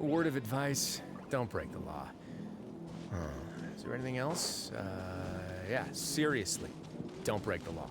word of advice, don't break the law. Is there anything else? Yeah, seriously, don't break the law.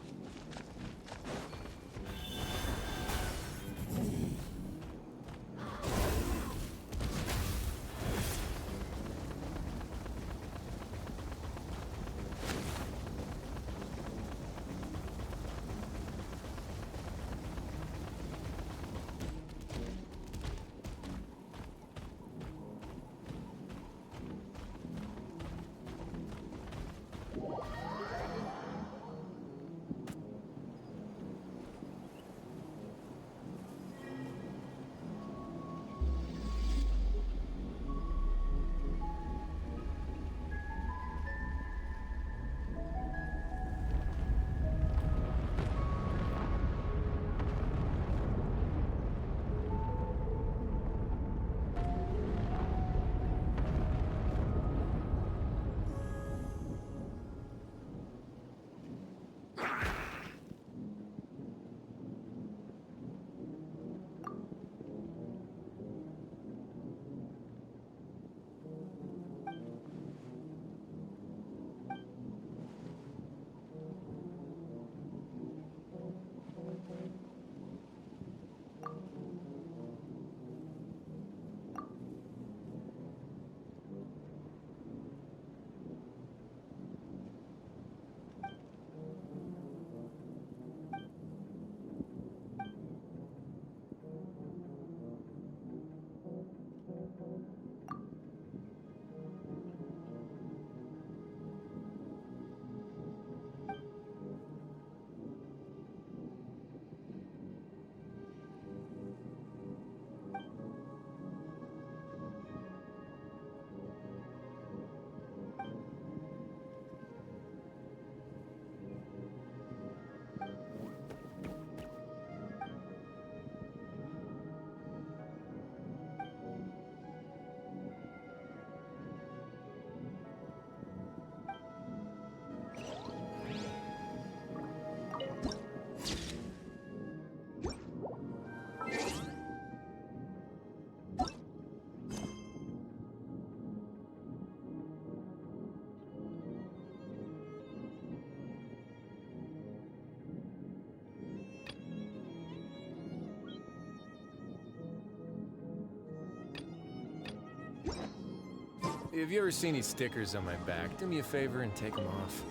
If you ever see any stickers on my back, do me a favor and take them off.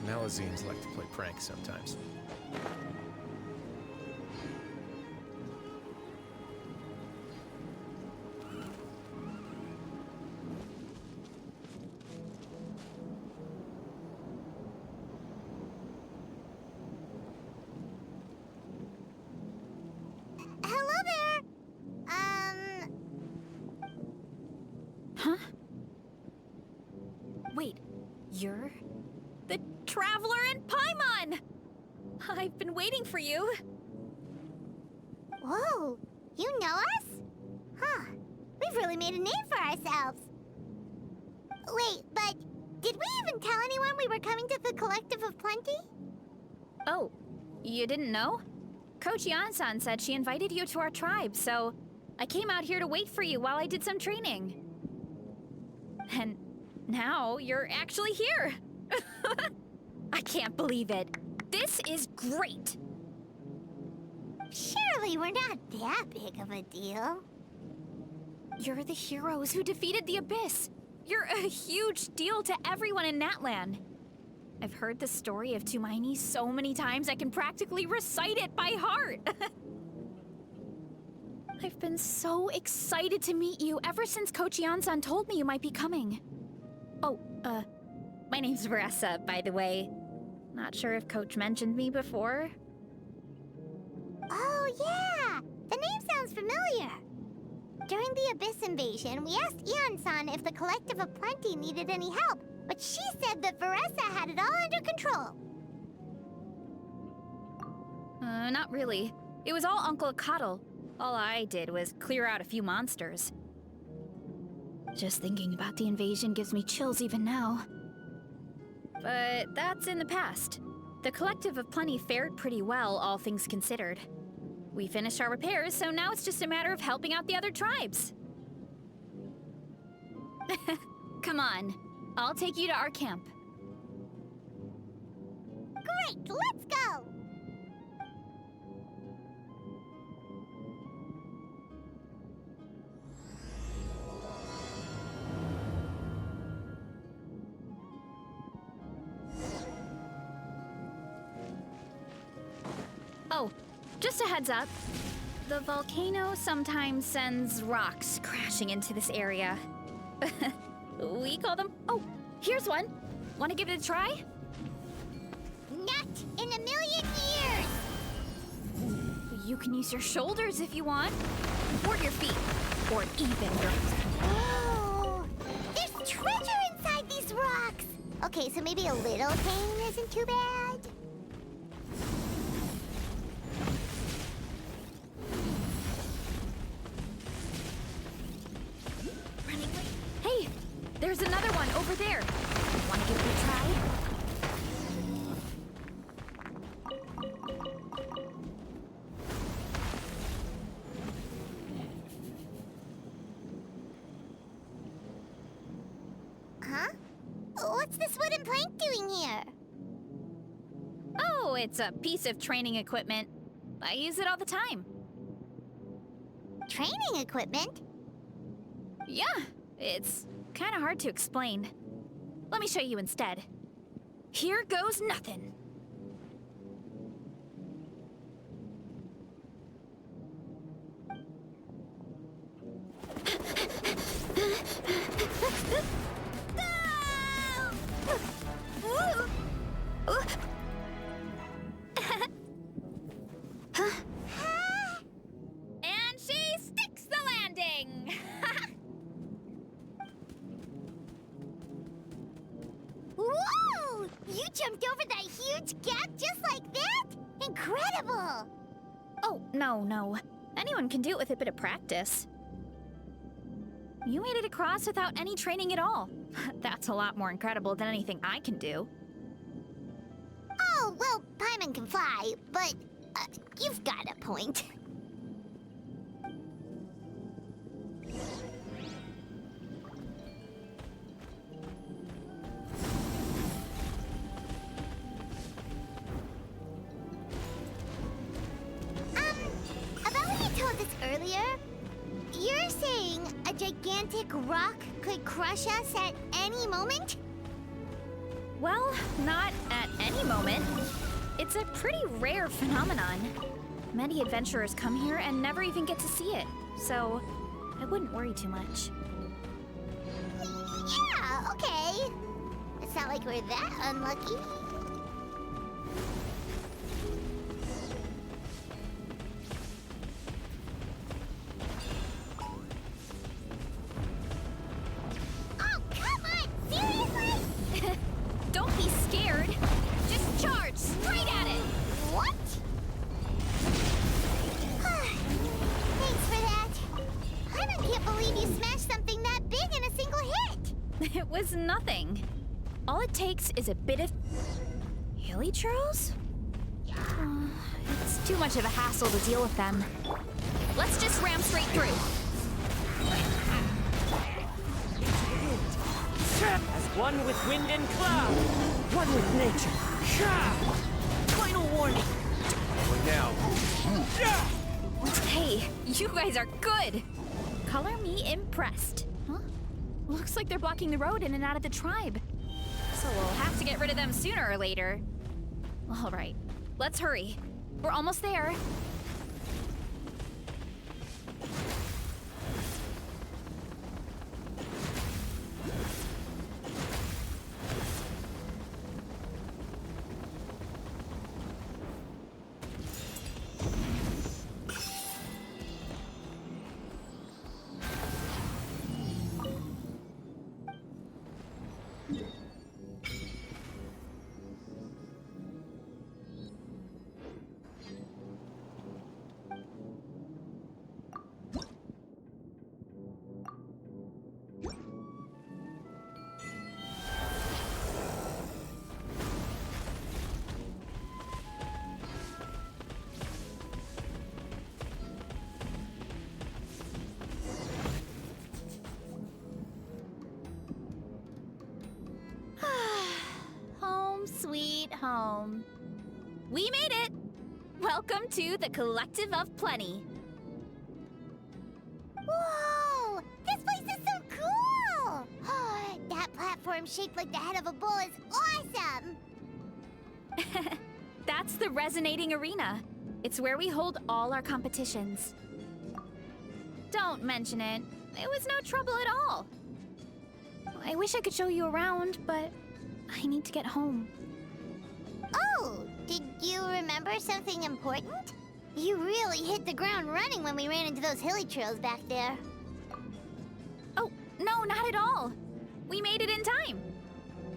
Malazines like to play pranks sometimes. Hello there! Huh? Wait, you're the Traveler in Paimon! I've been waiting for you. Whoa, you know us? Huh, we've really made a name for ourselves. Wait, but did we even tell anyone we were coming to the Collective of Plenty? Oh, you didn't know? Coach Iansan said she invited you to our tribe, so I came out here to wait for you while I did some training. And now you're actually here. I can't believe it. This is great. Surely we're not that big of a deal. You're the heroes who defeated the Abyss. You're a huge deal to everyone in Natlan. I've heard the story of Tumaini so many times I can practically recite it by heart. I've been so excited to meet you ever since Coach Iansan told me you might be coming. Oh, my name's Varesa, by the way. Not sure if Coach mentioned me before. Oh, yeah! The name sounds familiar. During the Abyss invasion, we asked Iansan if the Collective of Plenty needed any help, but she said that Varesa had it all under control. Not really. It was all Uncle Akatl. All I did was clear out a few monsters. Just thinking about the invasion gives me chills even now. But that's in the past. The Collective of Plenty fared pretty well, all things considered. We finished our repairs, so now it's just a matter of helping out the other tribes. Come on. I'll take you to our camp. Great, let's go! Oh, just a heads up. The volcano sometimes sends rocks crashing into this area. We call them... Oh, here's one. Want to give it a try? Not in a million years! You can use your shoulders if you want. Or your feet. Or even your... Oh, there's treasure inside these rocks! Okay, so maybe a little pain isn't too bad. Hey, there's another one over there. Want to give it a try? Huh? What's this wooden plank doing here? Oh, it's a piece of training equipment. I use it all the time. Training equipment? Yeah, it's kind of hard to explain. Let me show you instead. Here goes nothing. And she sticks the landing! Whoa! You jumped over that huge gap just like that? Incredible! Oh, no. Anyone can do it with a bit of practice. You made it across without any training at all. That's a lot more incredible than anything I can do. Oh, well, Paimon can fly, but you've got a point. About what you told us earlier, you're saying a gigantic rock could crush us at any moment? Well, not at any moment. It's a pretty rare phenomenon. Many adventurers come here and never even get to see it, so I wouldn't worry too much. Yeah, okay. It's not like we're that unlucky. Oh, come on! Seriously? Don't be scared. Just charge straight at it. What? Thanks for that. I can't believe you smashed something that big in a single hit. It was nothing. All it takes is a bit of hilly churls? It's too much of a hassle to deal with them. Let's just ram straight through. As one with wind and cloud, one with nature. Final warning. Going now. Hey, you guys are good. Color me impressed. Huh? Looks like they're blocking the road in and out of the tribe. So we'll have to get rid of them sooner or later. All right, let's hurry. We're almost there. home. We made it! Welcome to the Collective of Plenty. Whoa! This place is so cool! That platform shaped like the head of a bull is awesome! That's the Resonating Arena. It's where we hold all our competitions. Don't mention it. It was no trouble at all. I wish I could show you around, but I need to get home. Oh, did you remember something important? You really hit the ground running when we ran into those hilly trails back there. Oh, no, not at all. We made it in time.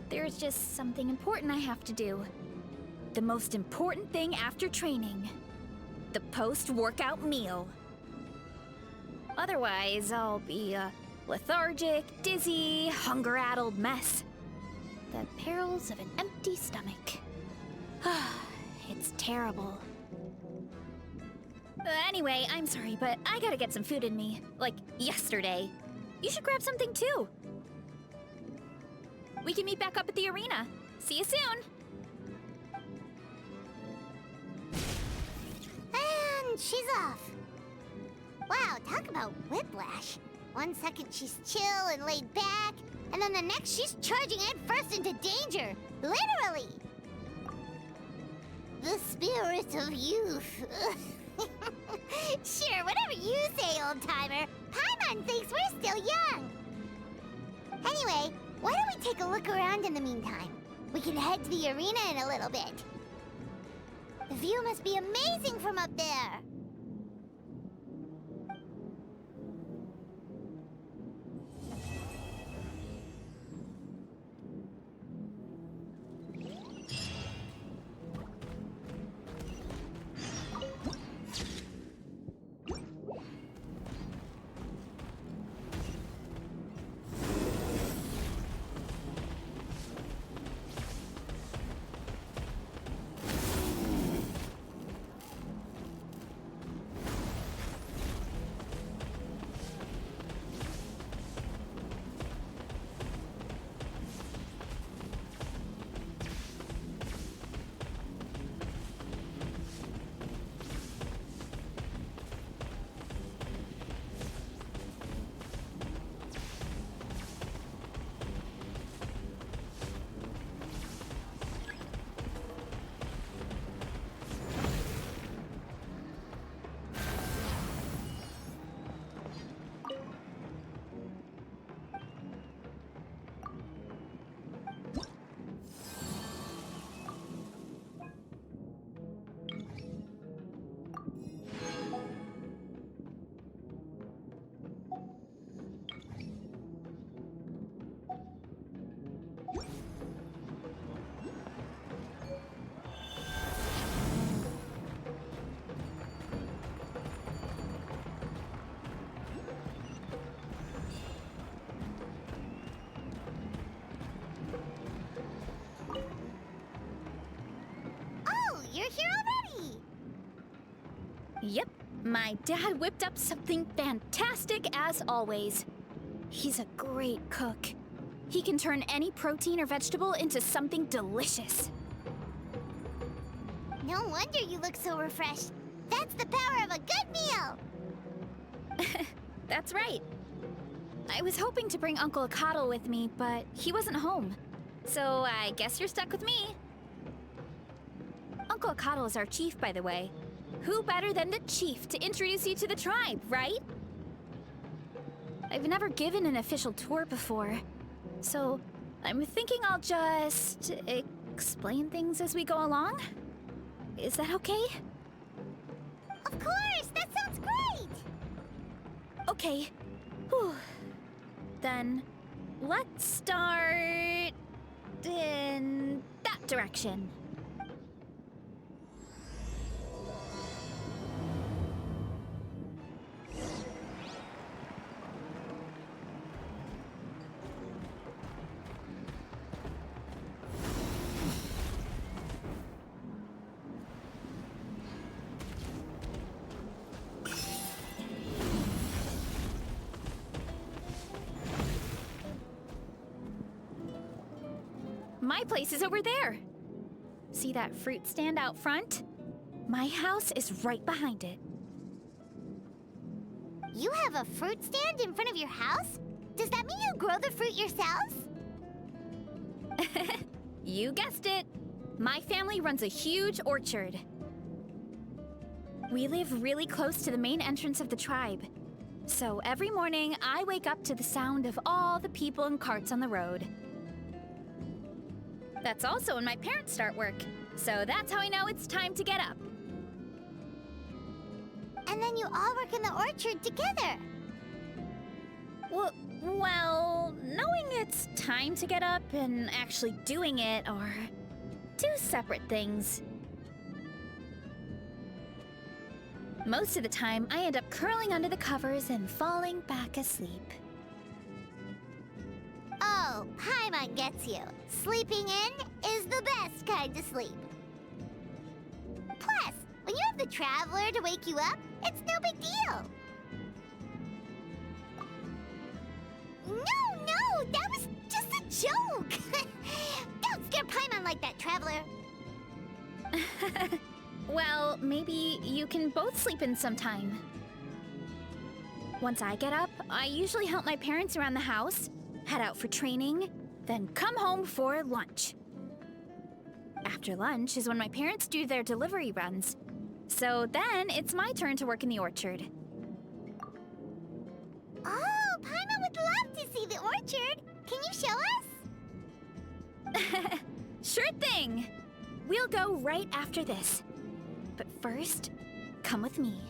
There's just something important I have to do. The most important thing after training. The post-workout meal. Otherwise, I'll be a lethargic, dizzy, hunger-addled mess. The perils of an empty stomach. It's terrible. Anyway, I'm sorry, but I gotta get some food in me. Like, yesterday. You should grab something too. We can meet back up at the arena. See you soon! And she's off. Wow, talk about whiplash. 1 second she's chill and laid back, and then the next she's charging headfirst into danger. Literally. The spirit of youth. Sure, whatever you say, old-timer. Paimon thinks we're still young. Anyway, why don't we take a look around in the meantime? We can head to the arena in a little bit. The view must be amazing from up there. You're here already! Yep, my dad whipped up something fantastic as always. He's a great cook. He can turn any protein or vegetable into something delicious. No wonder you look so refreshed. That's the power of a good meal! That's right. I was hoping to bring Uncle Coddle with me, but he wasn't home. So I guess you're stuck with me. Uncle Coddle is our chief, by the way. Who better than the chief to introduce you to the tribe, right? I've never given an official tour before, so I'm thinking I'll just explain things as we go along. Is that okay? Of course! That sounds great! Okay. Whew. Then let's start in that direction. My place is over there. See that fruit stand out front? My house is right behind it. You have a fruit stand in front of your house? Does that mean you grow the fruit yourselves? You guessed it. My family runs a huge orchard. We live really close to the main entrance of the tribe. So every morning, I wake up to the sound of all the people and carts on the road. That's also when my parents start work. So that's how I know it's time to get up. And then you all work in the orchard together. Well, knowing it's time to get up and actually doing it are two separate things. Most of the time, I end up curling under the covers and falling back asleep. Oh, Paimon gets you. Sleeping in is the best kind of sleep. Plus, when you have the Traveler to wake you up, it's no big deal. No, that was just a joke. Don't scare Paimon like that, Traveler. Well, maybe you can both sleep in sometime. Once I get up, I usually help my parents around the house, head out for training, then come home for lunch. After lunch is when my parents do their delivery runs. So then it's my turn to work in the orchard. Oh, Paimon would love to see the orchard. Can you show us? Sure thing! We'll go right after this. But first, come with me.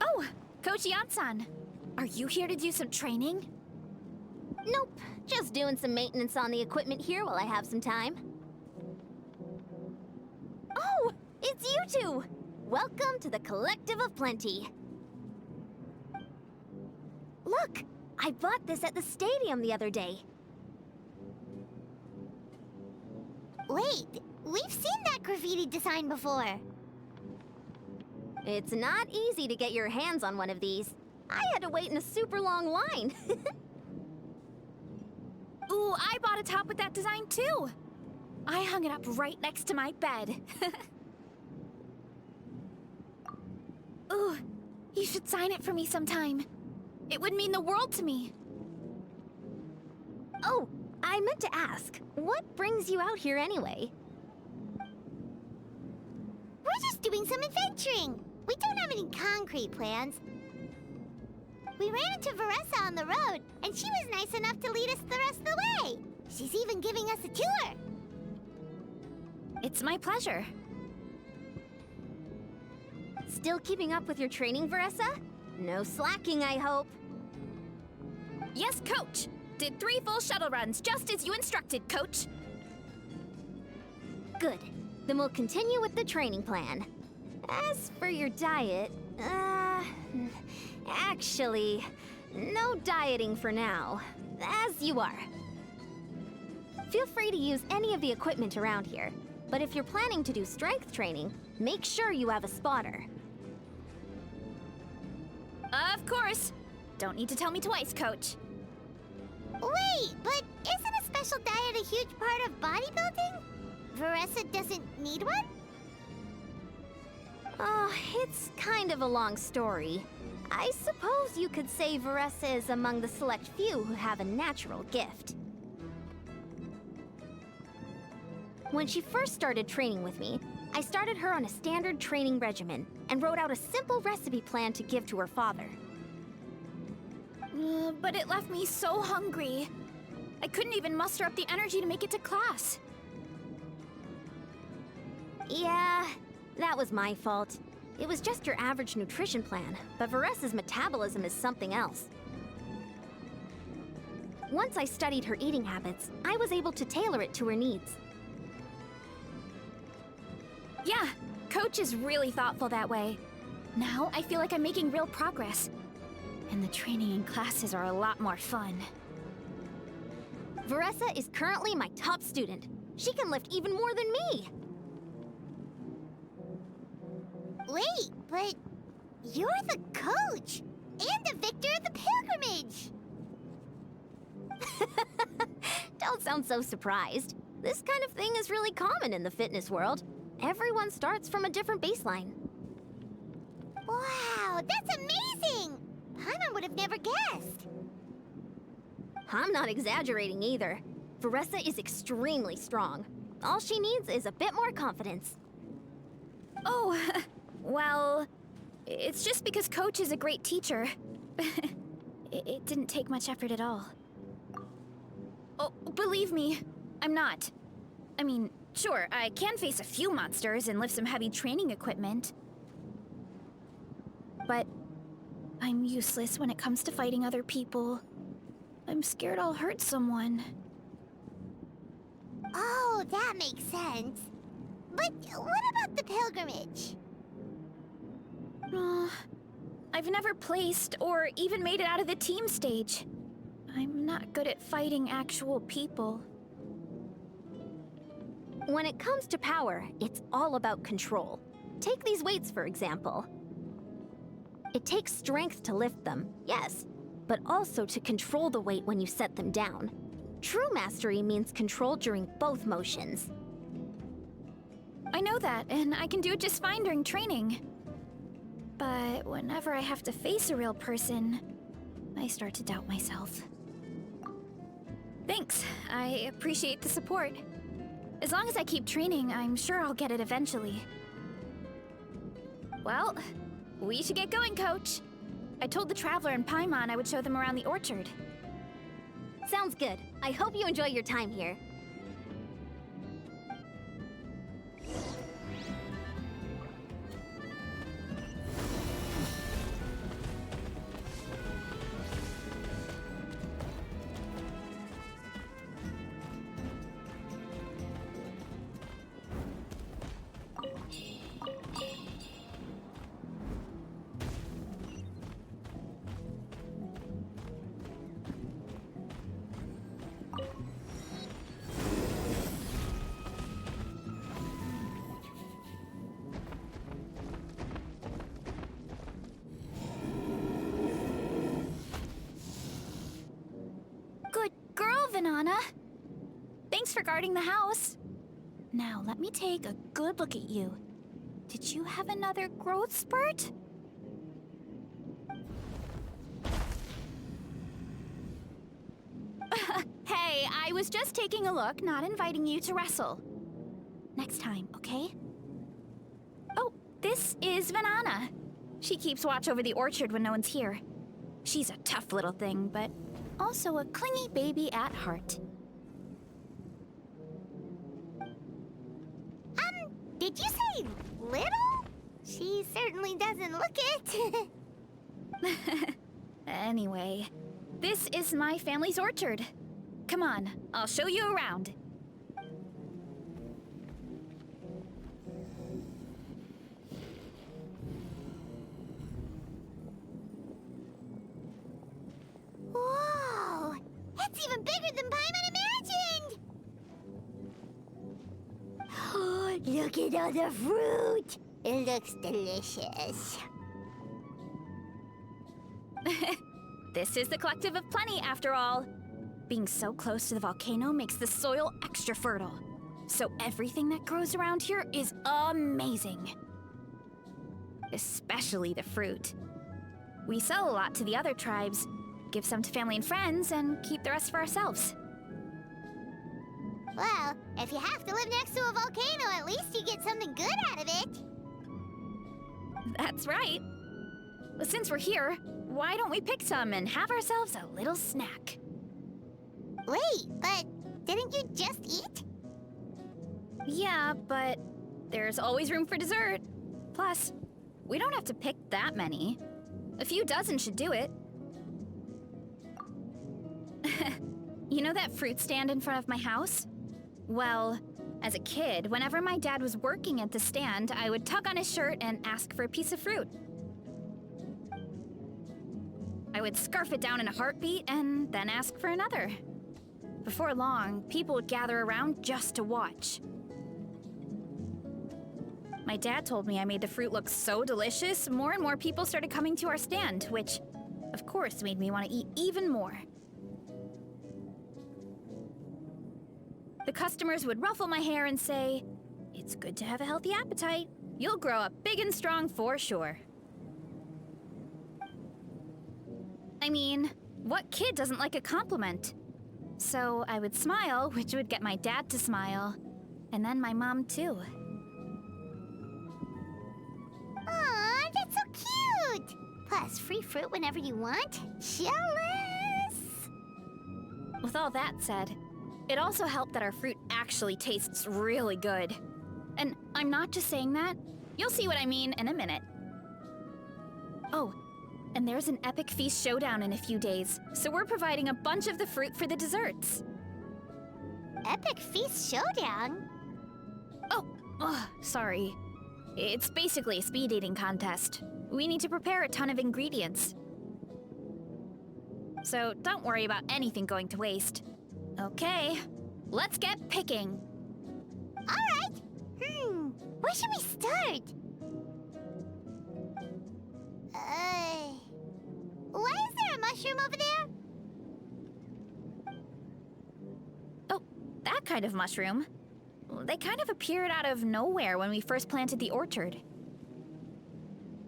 Oh, Coach Iansan, are you here to do some training? Nope, just doing some maintenance on the equipment here while I have some time. Oh, it's you two! Welcome to the Collective of Plenty. Look, I bought this at the stadium the other day. Wait, we've seen that graffiti design before. It's not easy to get your hands on one of these. I had to wait in a super long line. Ooh, I bought a top with that design too! I hung it up right next to my bed. Ooh, you should sign it for me sometime. It would mean the world to me. Oh, I meant to ask, what brings you out here anyway? We're just doing some adventuring. We don't have any concrete plans. We ran into Varesa on the road, and she was nice enough to lead us the rest of the way. She's even giving us a tour. It's my pleasure. Still keeping up with your training, Varesa? No slacking, I hope. Yes, Coach! Did 3 full shuttle runs, just as you instructed, Coach. Good. Then we'll continue with the training plan. As for your diet, actually, no dieting for now. As you are. Feel free to use any of the equipment around here. But if you're planning to do strength training, make sure you have a spotter. Of course! Don't need to tell me twice, Coach. Wait, but isn't a special diet a huge part of bodybuilding? Varesa doesn't need one? Oh, it's kind of a long story. I suppose you could say Varesa is among the select few who have a natural gift. When she first started training with me, I started her on a standard training regimen and wrote out a simple recipe plan to give to her father. But it left me so hungry. I couldn't even muster up the energy to make it to class. Yeah, that was my fault. It was just your average nutrition plan, but Varesa's metabolism is something else. Once I studied her eating habits, I was able to tailor it to her needs. Yeah, Coach is really thoughtful that way. Now I feel like I'm making real progress. And the training and classes are a lot more fun. Varesa is currently my top student. She can lift even more than me. Wait, but you're the coach and the victor of the pilgrimage. Don't sound so surprised. This kind of thing is really common in the fitness world. Everyone starts from a different baseline. Wow, that's amazing! Paimon would have never guessed. I'm not exaggerating either. Varesa is extremely strong. All she needs is a bit more confidence. Oh, well, it's just because Coach is a great teacher. It didn't take much effort at all. Oh, believe me, I'm not. I mean, sure, I can face a few monsters and lift some heavy training equipment. But I'm useless when it comes to fighting other people. I'm scared I'll hurt someone. Oh, that makes sense. But what about the pilgrimage? I've never placed or even made it out of the team stage. I'm not good at fighting actual people. When it comes to power, it's all about control. Take these weights, for example. It takes strength to lift them, yes, but also to control the weight when you set them down. True mastery means control during both motions. I know that, and I can do it just fine during training. But whenever I have to face a real person, I start to doubt myself. Thanks, I appreciate the support. As long as I keep training, I'm sure I'll get it eventually. Well, we should get going, Coach. I told the Traveler and Paimon I would show them around the orchard. Sounds good. I hope you enjoy your time here. Good girl, Vanana. Thanks for guarding the house. Now, let me take a good look at you. Did you have another growth spurt? Hey, I was just taking a look, not inviting you to wrestle. Next time, okay? Oh, this is Vanana. She keeps watch over the orchard when no one's here. She's a tough little thing, but also a clingy baby at heart. Did you say little? She certainly doesn't look it. Anyway, this is my family's orchard. Come on, I'll show you around. Whoa! That's even bigger than Paimon imagined! Oh, look at all the fruit! It looks delicious. This is the Collective of Plenty, after all. Being so close to the volcano makes the soil extra fertile. So everything that grows around here is amazing. Especially the fruit. We sell a lot to the other tribes, give some to family and friends, and keep the rest for ourselves. Well, if you have to live next to a volcano, at least you get something good out of it. That's right. Well, since we're here, why don't we pick some and have ourselves a little snack? Wait, but didn't you just eat? Yeah, but there's always room for dessert. Plus, we don't have to pick that many. A few dozen should do it. You know that fruit stand in front of my house? Well, as a kid, whenever my dad was working at the stand, I would tug on his shirt and ask for a piece of fruit. I would scarf it down in a heartbeat and then ask for another. Before long, people would gather around just to watch. My dad told me I made the fruit look so delicious, more and more people started coming to our stand, which, of course, made me want to eat even more. The customers would ruffle my hair and say, "It's good to have a healthy appetite. You'll grow up big and strong for sure." I mean, what kid doesn't like a compliment? So I would smile, which would get my dad to smile, and then my mom too. Aw, that's so cute! Plus, free fruit whenever you want. Jealous! With all that said, it also helped that our fruit actually tastes really good. And I'm not just saying that. You'll see what I mean in a minute. Oh, and there's an epic feast showdown in a few days, so we're providing a bunch of the fruit for the desserts. Epic Feast Showdown? Oh, sorry. It's basically a speed eating contest. We need to prepare a ton of ingredients. So don't worry about anything going to waste. Okay, let's get picking. Alright! Where should we start? Why is there a mushroom over there? Oh, that kind of mushroom. They kind of appeared out of nowhere when we first planted the orchard.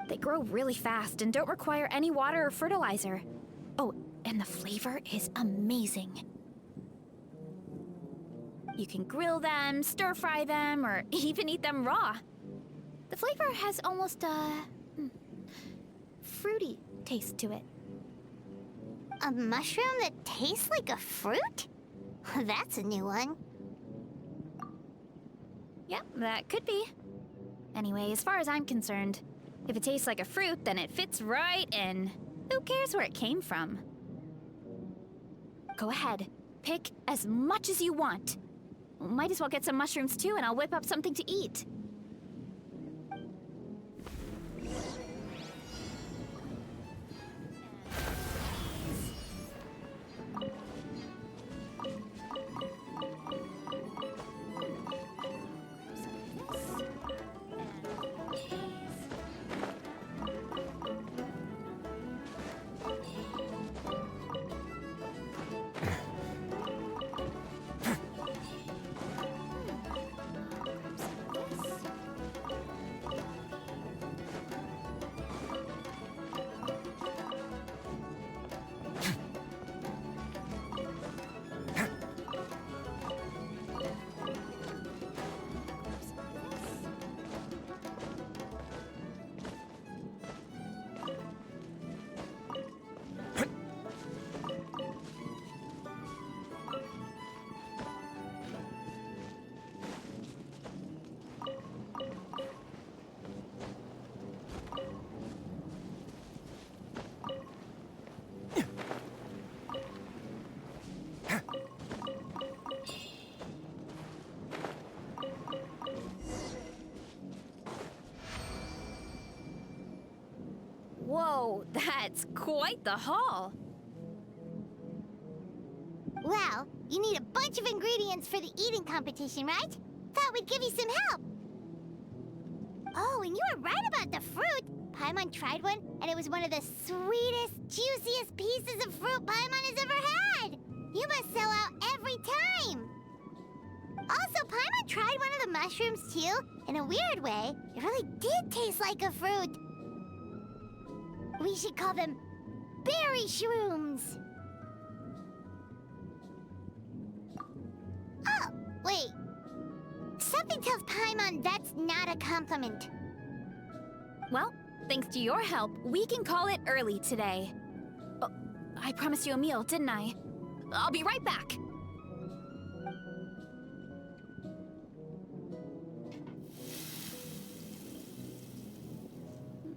They grow really fast and don't require any water or fertilizer. Oh, and the flavor is amazing. You can grill them, stir-fry them, or even eat them raw. The flavor has almost a fruity taste to it. A mushroom that tastes like a fruit? That's a new one. Yep, that could be. Anyway, as far as I'm concerned, if it tastes like a fruit, then it fits right in. Who cares where it came from? Go ahead, pick as much as you want. Might as well get some mushrooms too, and I'll whip up something to eat. Whoa, that's quite the haul. Well, you need a bunch of ingredients for the eating competition, right? Thought we'd give you some help. Oh, and you were right about the fruit. Paimon tried one, and it was one of the sweetest, juiciest pieces of fruit Paimon has ever had. You must sell out every time. Also, Paimon tried one of the mushrooms too. In a weird way, it really did taste like a fruit. We should call them berry shrooms. Oh, wait. Something tells Paimon that's not a compliment. Well, thanks to your help, we can call it early today. Oh, I promised you a meal, didn't I? I'll be right back.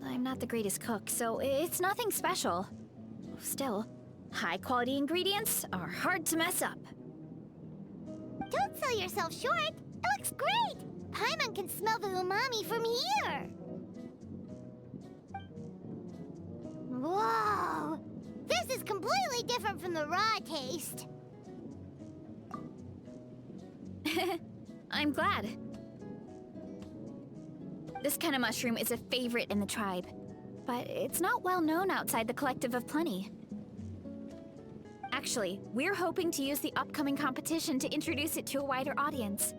I'm not the greatest cook, so it's nothing special. Still, high-quality ingredients are hard to mess up. Don't sell yourself short. It looks great. Paimon can smell the umami from here. Whoa! This is completely different from the raw taste. I'm glad. This kind of mushroom is a favorite in the tribe, but it's not well known outside the Collective of Plenty. Actually, we're hoping to use the upcoming competition to introduce it to a wider audience.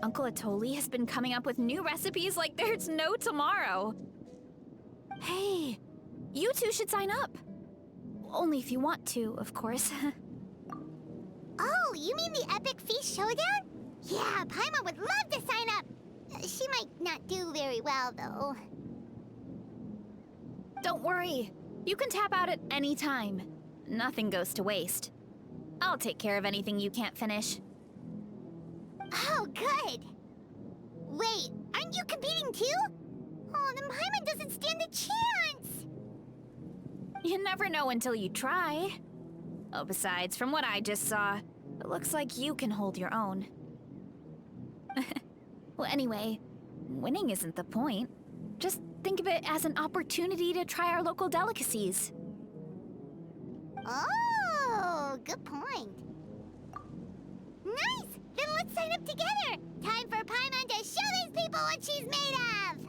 Uncle Atoli has been coming up with new recipes like there's no tomorrow. Hey, you two should sign up. Only if you want to, of course. Oh, you mean the Epic Feast Showdown? Yeah, Paimon would love to sign up. She might not do very well, though. Don't worry. You can tap out at any time. Nothing goes to waste. I'll take care of anything you can't finish. Oh, good. Wait, aren't you competing too? Oh, then Paimon doesn't stand a chance. You never know until you try. Oh, besides, from what I just saw, it looks like you can hold your own. Well, anyway, winning isn't the point. Just think of it as an opportunity to try our local delicacies. Oh, good point. Nice! Then let's sign up together! Time for Paimon to show these people what she's made of!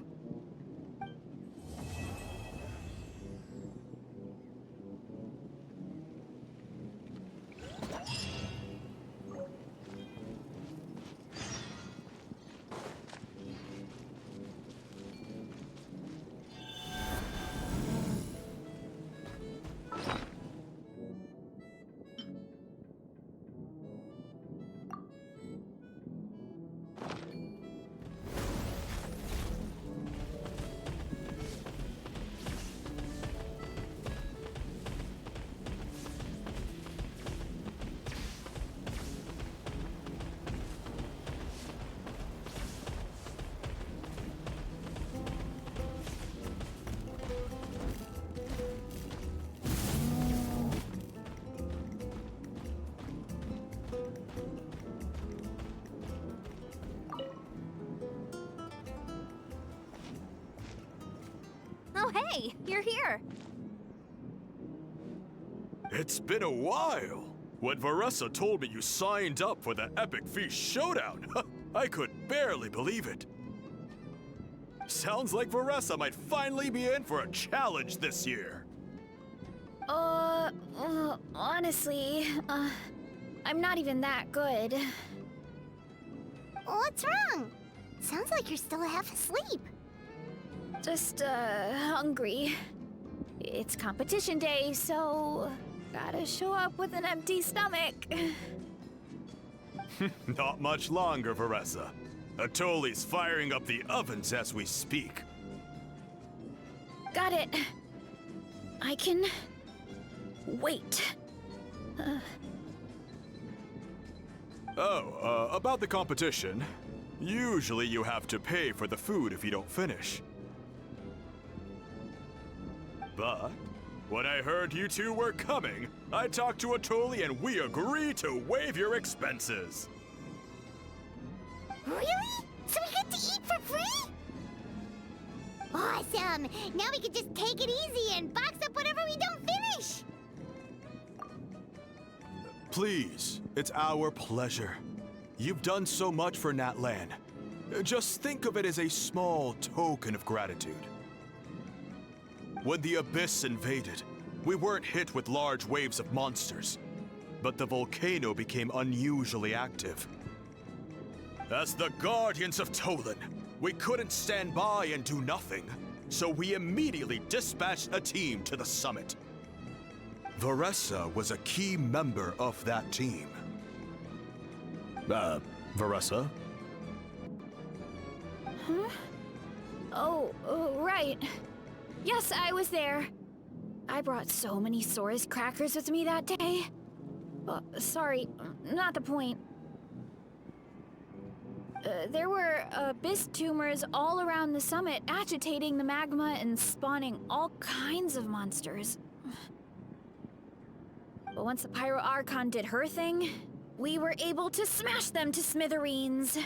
Oh, hey, you're here. It's been a while. When Varesa told me you signed up for the Epic Feast Showdown, I could barely believe it. Sounds like Varesa might finally be in for a challenge this year. Honestly, I'm not even that good. What's wrong? Sounds like you're still half asleep. Just, hungry. It's competition day, so gotta show up with an empty stomach. Not much longer, Varesa. Atoli's firing up the ovens as we speak. Got it. I can wait. About the competition. Usually you have to pay for the food if you don't finish. But when I heard you two were coming, I talked to Atoli and we agreed to waive your expenses. Really? So we get to eat for free? Awesome! Now we can just take it easy and box up whatever we don't finish! Please, it's our pleasure. You've done so much for Natlan. Just think of it as a small token of gratitude. When the Abyss invaded, we weren't hit with large waves of monsters, but the volcano became unusually active. As the Guardians of Tolan, we couldn't stand by and do nothing, so we immediately dispatched a team to the summit. Varesa was a key member of that team. Varesa? Huh? Oh, right. Yes, I was there. I brought so many Saurus crackers with me that day. Sorry, not the point. There were abyss tumors all around the summit, agitating the magma and spawning all kinds of monsters. But once the Pyro Archon did her thing, we were able to smash them to smithereens.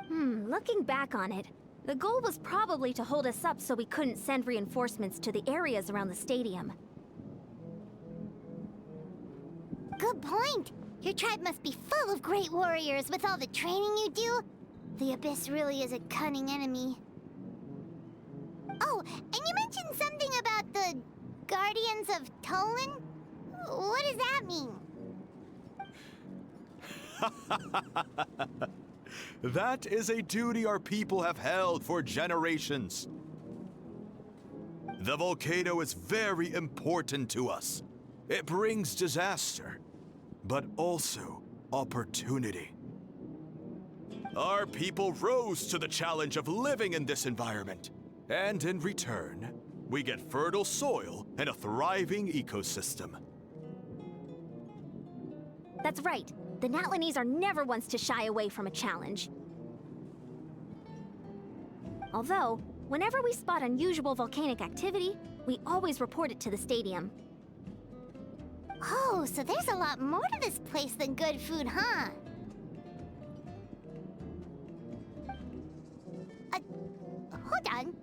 Looking back on it, the goal was probably to hold us up so we couldn't send reinforcements to the areas around the stadium. Good point. Your tribe must be full of great warriors with all the training you do. The Abyss really is a cunning enemy. Oh, and you mentioned something about the Guardians of Tolan? What does that mean? That is a duty our people have held for generations. The volcano is very important to us. It brings disaster, but also opportunity. Our people rose to the challenge of living in this environment, and in return, we get fertile soil and a thriving ecosystem. That's right. The Natlanese are never ones to shy away from a challenge. Although, whenever we spot unusual volcanic activity, we always report it to the stadium. Oh, so there's a lot more to this place than good food, huh? Hold on.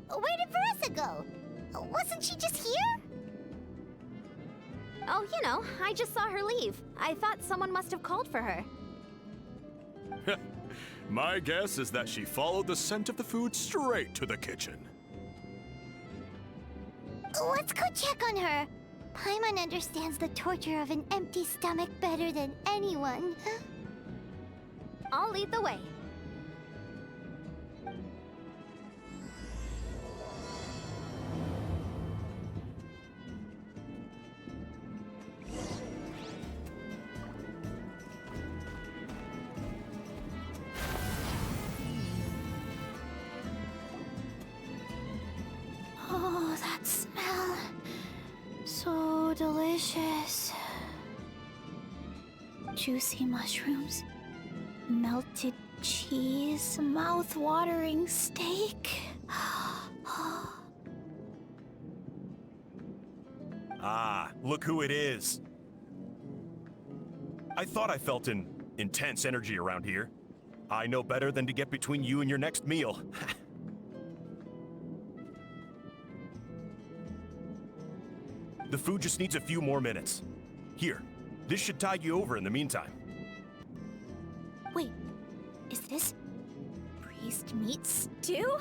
Where did Varesa go? Wasn't she just here? Oh, you know, I just saw her leave. I thought someone must have called for her. My guess is that she followed the scent of the food straight to the kitchen. Let's go check on her. Paimon understands the torture of an empty stomach better than anyone. I'll lead the way. Oh, that smell. So delicious. Juicy mushrooms, melted cheese, mouth-watering steak. Ah, look who it is. I thought I felt an intense energy around here. I know better than to get between you and your next meal. The food just needs a few more minutes. Here, this should tide you over in the meantime. Wait, is this priest meat stew?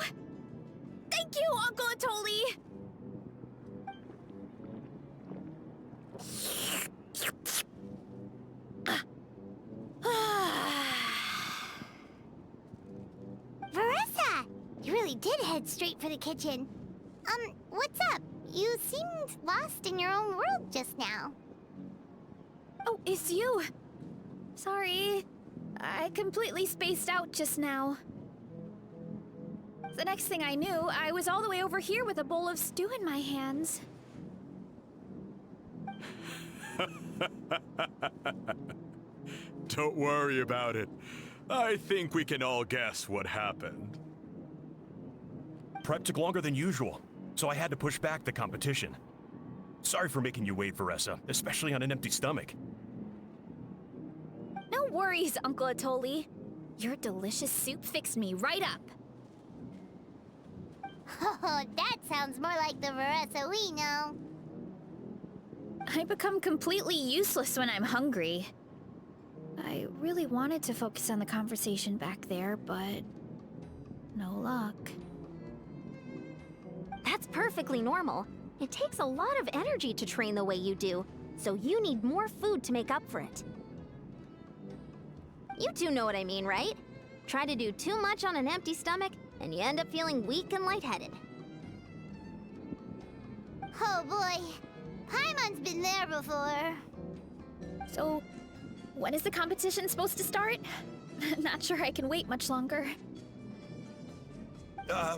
Thank you, Uncle Atoli! Varesa! You really did head straight for the kitchen. What's up? You seemed lost in your own world just now. Oh, it's you. Sorry. I completely spaced out just now. The next thing I knew, I was all the way over here with a bowl of stew in my hands. Don't worry about it. I think we can all guess what happened. Prep took longer than usual, so I had to push back the competition. Sorry for making you wait, Varesa, especially on an empty stomach. No worries, Uncle Atoli. Your delicious soup fixed me right up. Oh, that sounds more like the Varesa we know. I become completely useless when I'm hungry. I really wanted to focus on the conversation back there, but no luck. That's perfectly normal. It takes a lot of energy to train the way you do, so you need more food to make up for it. You two know what I mean, right? Try to do too much on an empty stomach, and you end up feeling weak and lightheaded. Oh boy, Paimon's been there before. So, when is the competition supposed to start? Not sure I can wait much longer.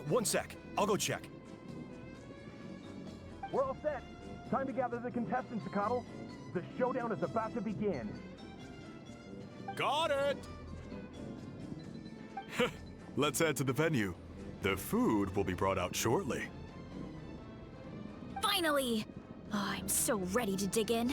One sec. I'll go check. We're all set. Time to gather the contestants, Sakatl. The showdown is about to begin. Got it! Let's head to the venue. The food will be brought out shortly. Finally! Oh, I'm so ready to dig in.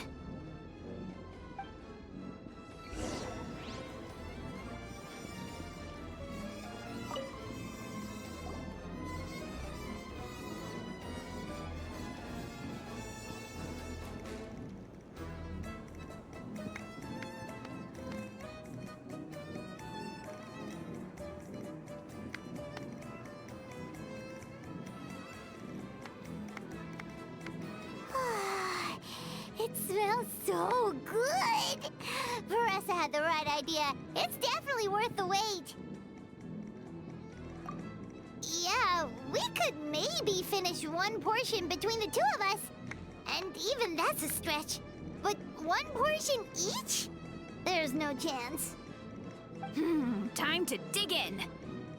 smells so good! Varesa had the right idea. It's definitely worth the wait. Yeah, we could maybe finish one portion between the two of us. And even that's a stretch. But one portion each? There's no chance. Time to dig in.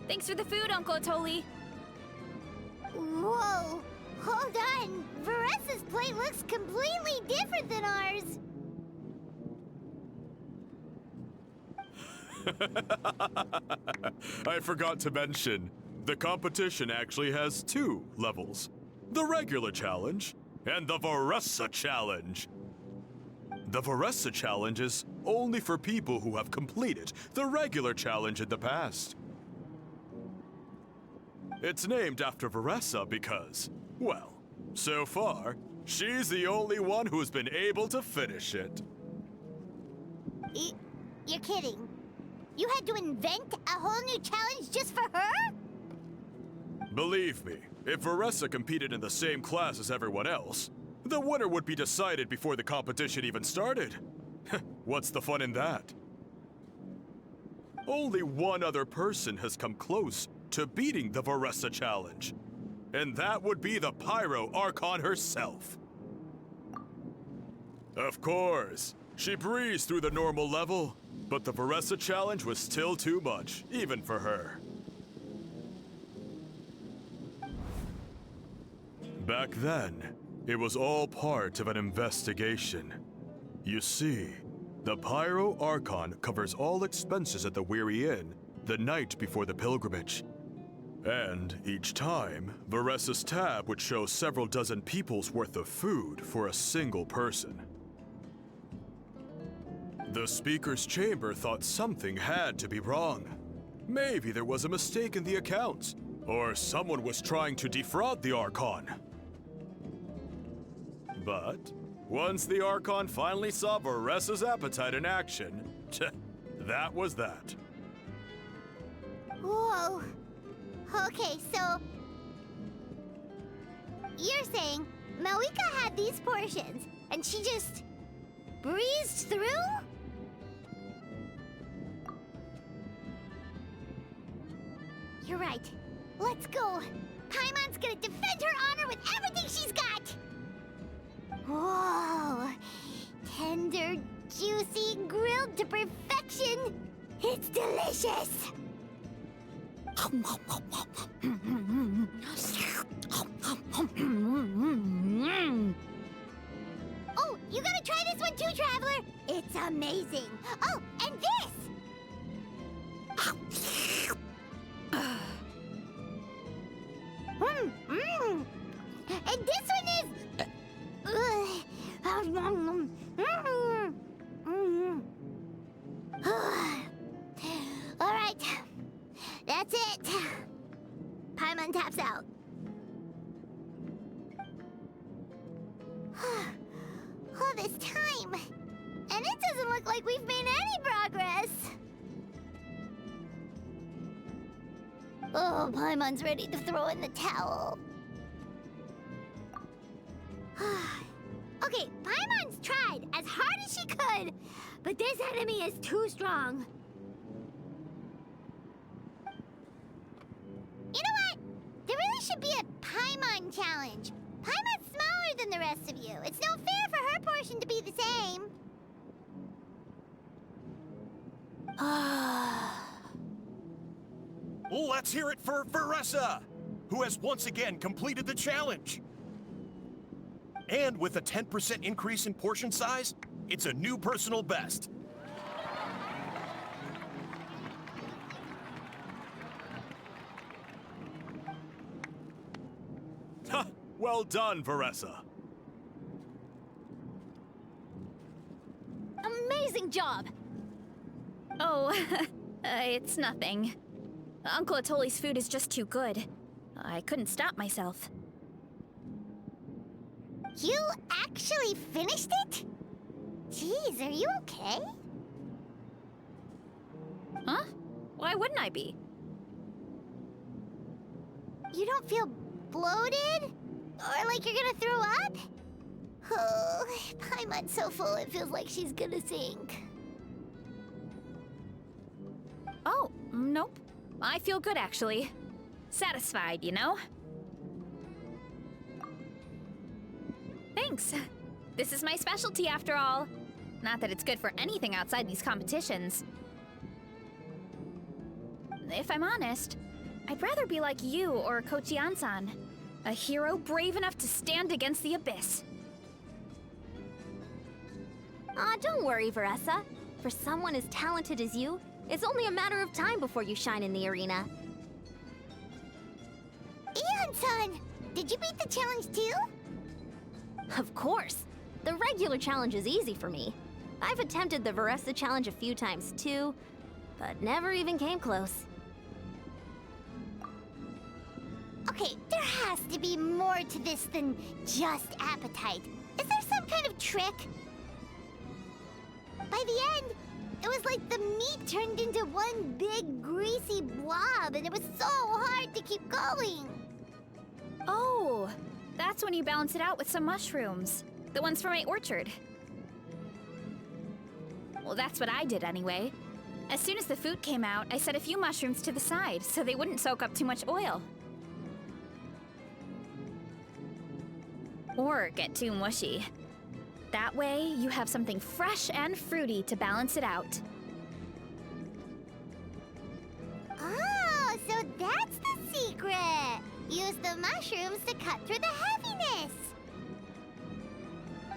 Thanks for the food, Uncle Atoli. Whoa! Hold on! Varesa's plate looks completely different than ours! I forgot to mention, the competition actually has 2 levels. The regular challenge and the Varesa challenge. The Varesa challenge is only for people who have completed the regular challenge in the past. It's named after Varesa because, well, so far, she's the only one who's been able to finish it. You're kidding. You had to invent a whole new challenge just for her? Believe me, if Varesa competed in the same class as everyone else, the winner would be decided before the competition even started. What's the fun in that? Only one other person has come close to beating the Varesa challenge, and that would be the Pyro Archon herself. Of course, she breezed through the normal level, but the Varesa challenge was still too much, even for her. Back then, it was all part of an investigation. You see, the Pyro Archon covers all expenses at the Weary Inn the night before the pilgrimage. And each time, Varesa's tab would show several dozen people's worth of food for a single person. The speaker's chamber thought something had to be wrong. Maybe there was a mistake in the accounts, or someone was trying to defraud the Archon. But once the Archon finally saw Varesa's appetite in action, that was that. Whoa. Okay, so... You're saying Malika had these portions, and she just... breezed through? You're right. Let's go. Paimon's gonna defend her honor with everything she's got! Whoa! Tender, juicy, grilled to perfection! It's delicious! Oh, you gotta try this one too, Traveler! It's amazing! Oh, and this! And this one is... All right, that's it. Paimon taps out. All this time, and it doesn't look like we've made any progress. Oh, Paimon's ready to throw in the towel. Okay, Paimon's tried as hard as she could, but this enemy is too strong. You know what? There really should be a Paimon challenge. Paimon's smaller than the rest of you. It's no fair for her portion to be the same. Let's hear it for Varesa, who has once again completed the challenge. And with a 10% increase in portion size, it's a new personal best. Ha! Well done, Varesa. Amazing job! Oh, it's nothing. Uncle Atoli's food is just too good. I couldn't stop myself. You actually finished it? Jeez, are you okay? Huh? Why wouldn't I be? You don't feel bloated? Or like you're gonna throw up? Oh, Paimon's so full it feels like she's gonna sink. Oh, nope. I feel good, actually. Satisfied, you know? Thanks. This is my specialty, after all. Not that it's good for anything outside these competitions. If I'm honest, I'd rather be like you or Coach Iansan, a hero brave enough to stand against the abyss. Aw, don't worry, Varesa. For someone as talented as you, it's only a matter of time before you shine in the arena. Iansan! Did you beat the challenge too? Of course. The regular challenge is easy for me. I've attempted the Varesa challenge a few times too, but never even came close. Okay, there has to be more to this than just appetite. Is there some kind of trick? By the end, it was like the meat turned into one big greasy blob, and it was so hard to keep going. Oh, that's when you balance it out with some mushrooms. The ones from my orchard. Well, that's what I did anyway. As soon as the food came out, I set a few mushrooms to the side so they wouldn't soak up too much oil. Or get too mushy. That way, you have something fresh and fruity to balance it out. Oh, so that's the secret! Use the mushrooms to cut through the heaviness!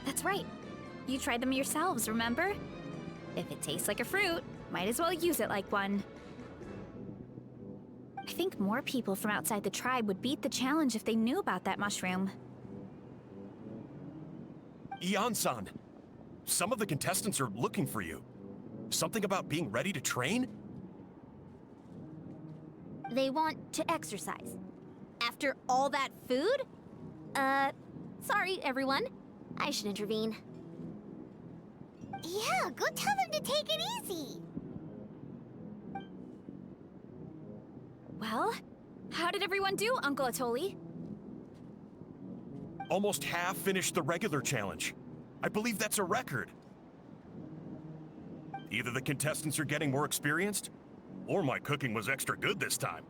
That's right. You tried them yourselves, remember? If it tastes like a fruit, might as well use it like one. I think more people from outside the tribe would beat the challenge if they knew about that mushroom. Iansan, some of the contestants are looking for you. Something about being ready to train? They want to exercise. After all that food? Sorry, everyone. I should intervene. Yeah, go tell them to take it easy! Well, how did everyone do, Uncle Atoli? Almost half finished the regular challenge. I believe that's a record. Either the contestants are getting more experienced, or my cooking was extra good this time.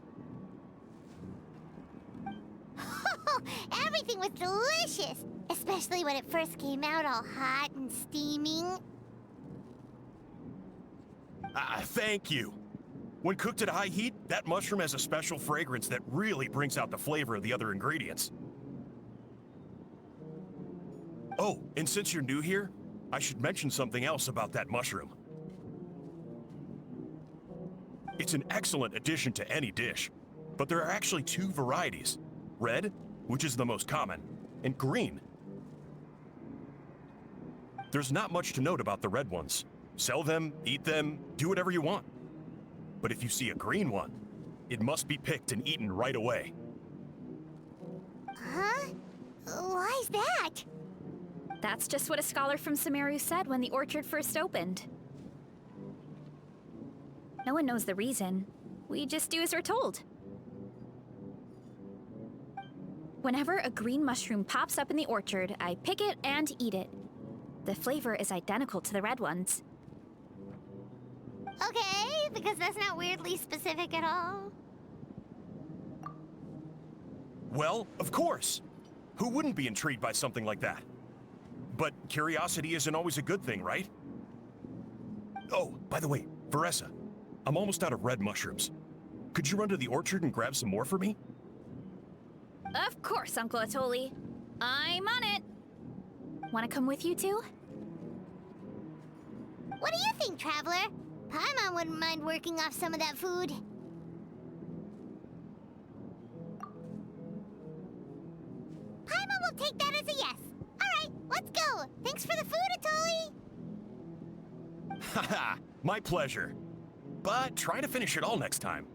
Everything was delicious! Especially when it first came out all hot and steaming. Thank you. When cooked at high heat, that mushroom has a special fragrance that really brings out the flavor of the other ingredients. Oh, and since you're new here, I should mention something else about that mushroom. It's an excellent addition to any dish, but there are actually two varieties. Red, which is the most common, and green. There's not much to note about the red ones. Sell them, eat them, do whatever you want. But if you see a green one, it must be picked and eaten right away. Huh? Why's that? That's just what a scholar from Sumeru said when the orchard first opened. No one knows the reason. We just do as we're told. Whenever a green mushroom pops up in the orchard, I pick it and eat it. The flavor is identical to the red ones. Okay, because that's not weirdly specific at all. Well, of course. Who wouldn't be intrigued by something like that? But curiosity isn't always a good thing, right? Oh, by the way, Varesa, I'm almost out of red mushrooms. Could you run to the orchard and grab some more for me? Of course, Uncle Atoli. I'm on it. Want to come with you too? What do you think, Traveler? Paimon wouldn't mind working off some of that food. Paimon will take that as a yes. Alright, let's go. Thanks for the food, Atoli. Haha, my pleasure. But try to finish it all next time.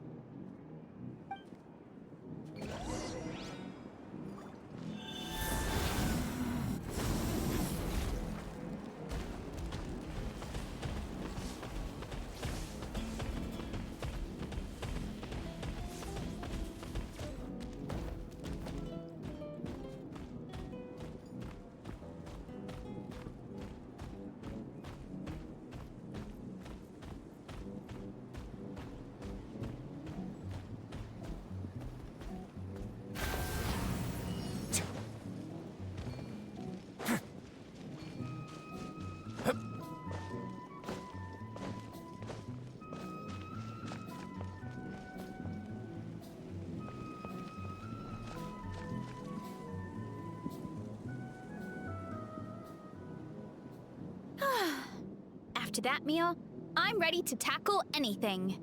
to that meal, I'm ready to tackle anything.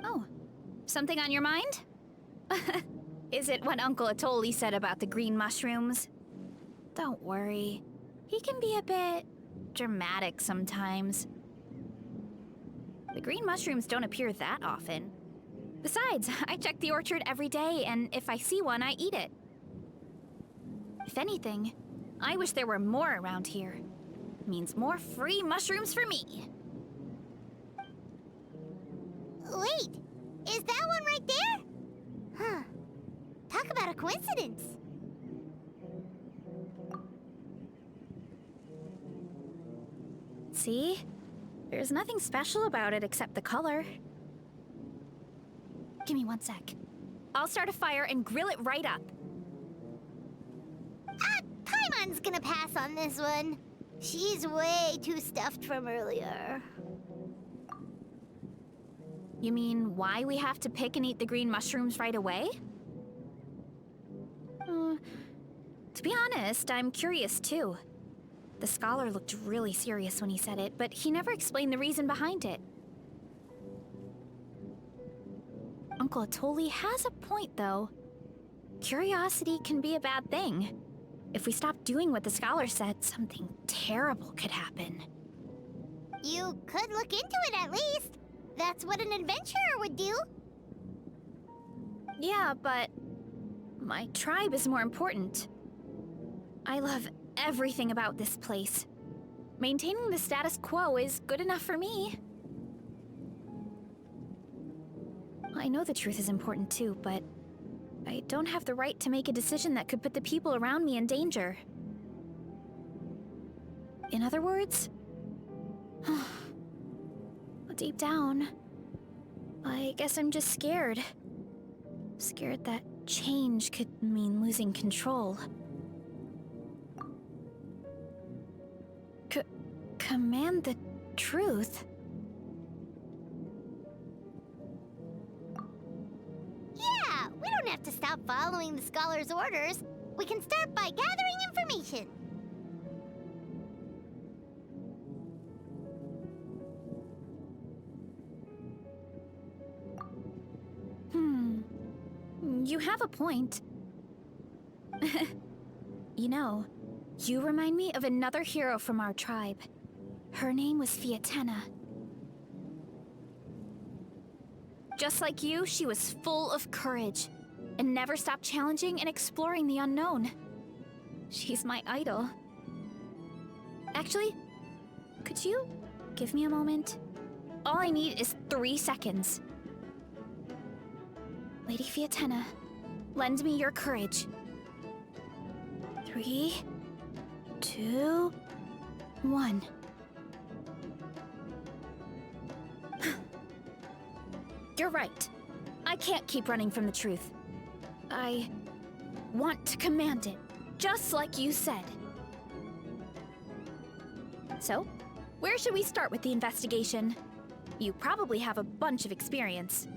Oh, something on your mind? Is it what Uncle Atoli said about the green mushrooms? Don't worry. He can be a bit dramatic sometimes. The green mushrooms don't appear that often. Besides, I check the orchard every day, and if I see one, I eat it. If anything, I wish there were more around here. Means more free mushrooms for me. Wait, is that one right there? Huh. Talk about a coincidence. See? There's nothing special about it except the color. Give me 1 sec. I'll start a fire and grill it right up. Paimon's gonna pass on this one. She's way too stuffed from earlier. You mean why we have to pick and eat the green mushrooms right away? To be honest, I'm curious too. The scholar looked really serious when he said it, but he never explained the reason behind it. Uncle Atoli has a point, though. Curiosity can be a bad thing. If we stop doing what the scholar said, something terrible could happen. You could look into it at least. That's what an adventurer would do. Yeah, but my tribe is more important. I love everything about this place. Maintaining the status quo is good enough for me. I know the truth is important too, but I don't have the right to make a decision that could put the people around me in danger. In other words, deep down, I guess I'm just scared. Scared that change could mean losing control. Command the truth? Yeah, we don't have to stop following the scholar's orders. We can start by gathering information. You have a point. You know, you remind me of another hero from our tribe. Her name was Fiatena. Just like you, she was full of courage and never stopped challenging and exploring the unknown. She's my idol. Actually, could you give me a moment? All I need is 3 seconds. Lady Fiatena, lend me your courage. 3, 2, 1. You're right. I can't keep running from the truth. I want to command it, just like you said. So, where should we start with the investigation? You probably have a bunch of experience.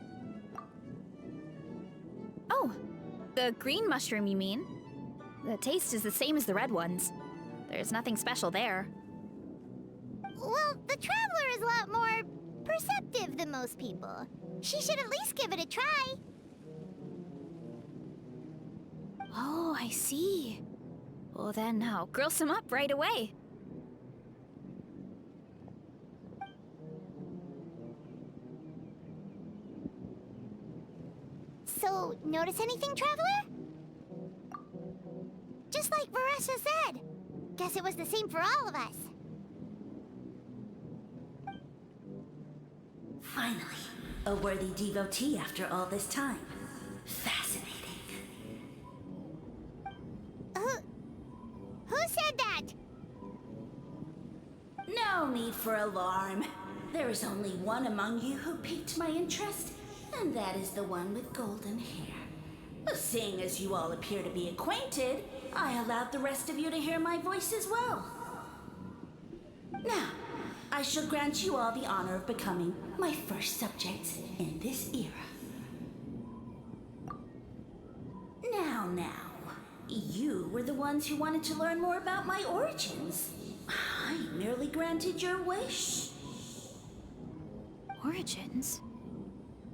Oh, the green mushroom, you mean? The taste is the same as the red ones. There's nothing special there. Well, the Traveler is a lot more perceptive than most people. She should at least give it a try. Oh, I see. Well then, I'll grill some up right away. So, notice anything, Traveler? Just like Varesa said. Guess it was the same for all of us. Finally, a worthy devotee after all this time. Fascinating. Who said that? No need for alarm. There is only one among you who piqued my interest, and that is the one with golden hair. Seeing as you all appear to be acquainted, I allowed the rest of you to hear my voice as well. Now, I shall grant you all the honor of becoming my first subjects in this era. Now, you were the ones who wanted to learn more about my origins. I merely granted your wish. Origins?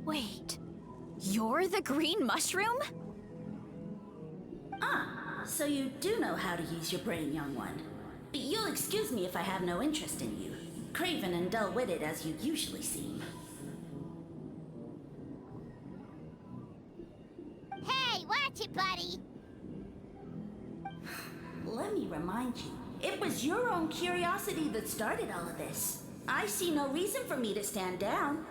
Wait, you're the green mushroom? Ah, so you do know how to use your brain, young one. You'll excuse me if I have no interest in you, craven and dull-witted as you usually seem. Hey, watch it, buddy! Let me remind you, it was your own curiosity that started all of this. I see no reason for me to stand down.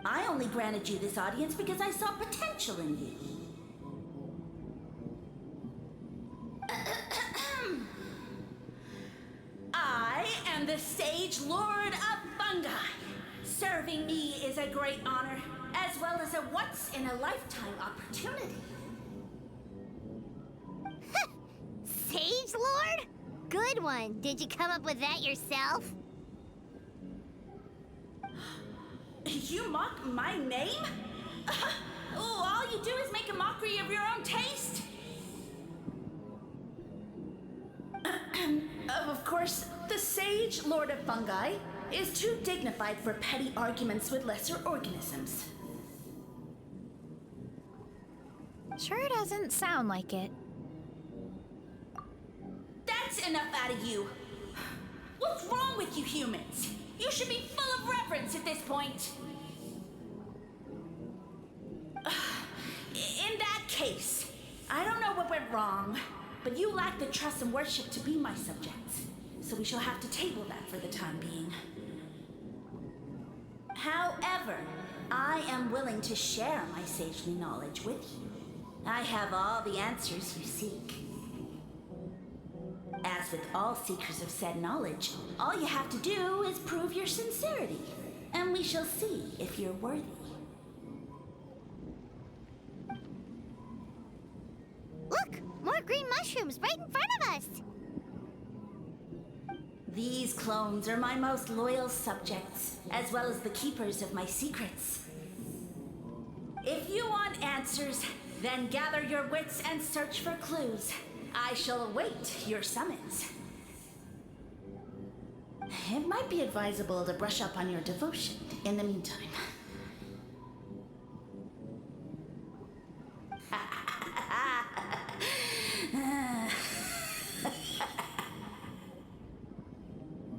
I only granted you this audience because I saw potential in you. I am the Sage Lord of Fungi. Serving me is a great honor, as well as a once-in-a-lifetime opportunity. Sage Lord? Good one. Did you come up with that yourself? You mock my name? All you do is make a mockery of your own taste. Of course, the Sage Lord of Fungi is too dignified for petty arguments with lesser organisms. Sure doesn't sound like it. That's enough out of you. What's wrong with you humans? You should be full of reverence at this point. In that case, I don't know what went wrong, but you lack the trust and worship to be my subjects, so we shall have to table that for the time being. However, I am willing to share my sagely knowledge with you. I have all the answers you seek. As with all seekers of said knowledge, all you have to do is prove your sincerity, and we shall see if you're worthy. Look! More green mushrooms right in front of us! These clones are my most loyal subjects, as well as the keepers of my secrets. If you want answers, then gather your wits and search for clues. I shall await your summons. It might be advisable to brush up on your devotion in the meantime.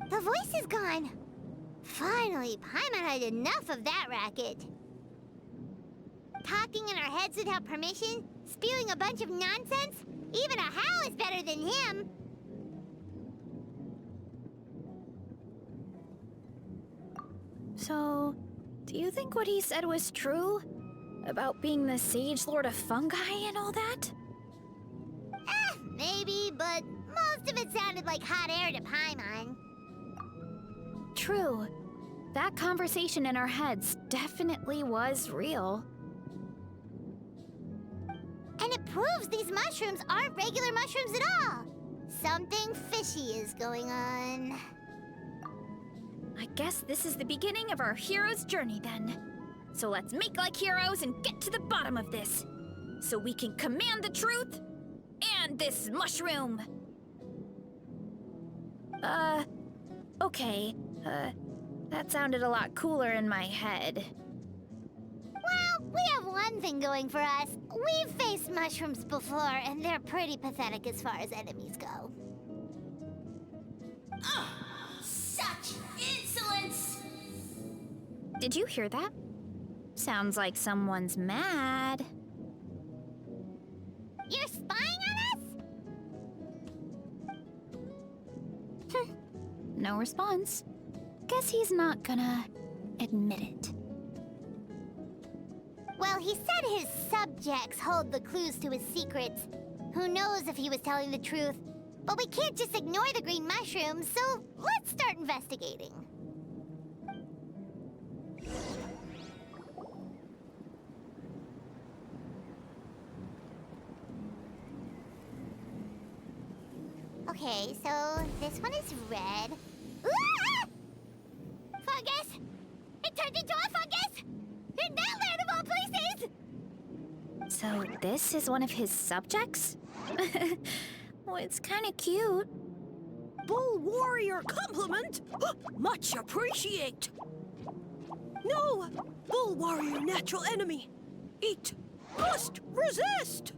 The voice is gone. Finally, Paimon had enough of that racket. Talking in our heads without permission, spewing a bunch of nonsense. Even a How is better than him. So, do you think what he said was true? About being the Sage Lord of Fungi and all that? Maybe, but most of it sounded like hot air to Paimon. True. That conversation in our heads definitely was real. And it proves these mushrooms aren't regular mushrooms at all. Something fishy is going on. I guess this is the beginning of our hero's journey then. So let's make like heroes and get to the bottom of this. So we can command the truth and this mushroom. Okay. That sounded a lot cooler in my head. Well, we have one thing going for us. We've faced mushrooms before, and they're pretty pathetic as far as enemies go. Oh, such insolence! Did you hear that? Sounds like someone's mad. You're spying on us? No response. Guess he's not gonna admit it. Well, he said his subjects hold the clues to his secrets. Who knows if he was telling the truth? But we can't just ignore the green mushrooms, so let's start investigating. Okay, so this one is red. Ah! Fungus! It turned into a fungus! In that land of all places! So this is one of his subjects? Well, it's kind of cute. bull warrior compliment? Much appreciate. No, bull warrior natural enemy. Eat, must resist.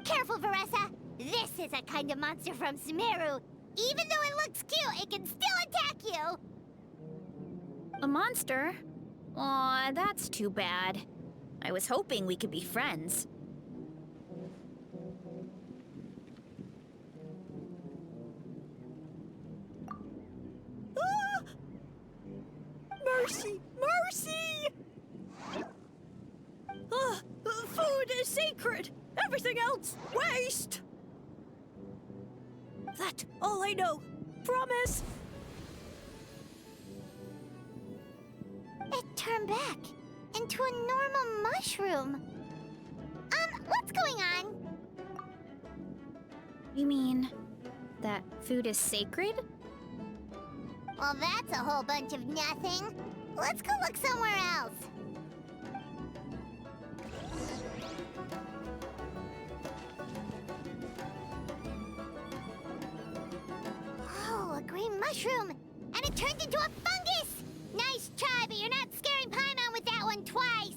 Careful, Varesa. This is a kind of monster from Sumeru. Even though it looks cute, it can still attack you. A monster? Aw, that's too bad. I was hoping we could be friends. Ah! Mercy! Mercy! Food is sacred! Everything else, waste! That's all I know. Promise! It turned back into a normal mushroom. What's going on? You mean that food is sacred? Well, that's a whole bunch of nothing. Let's go look somewhere else. Oh, a green mushroom! And it turned into a fungus! Nice try, but you're not scaring Paimon with that one twice.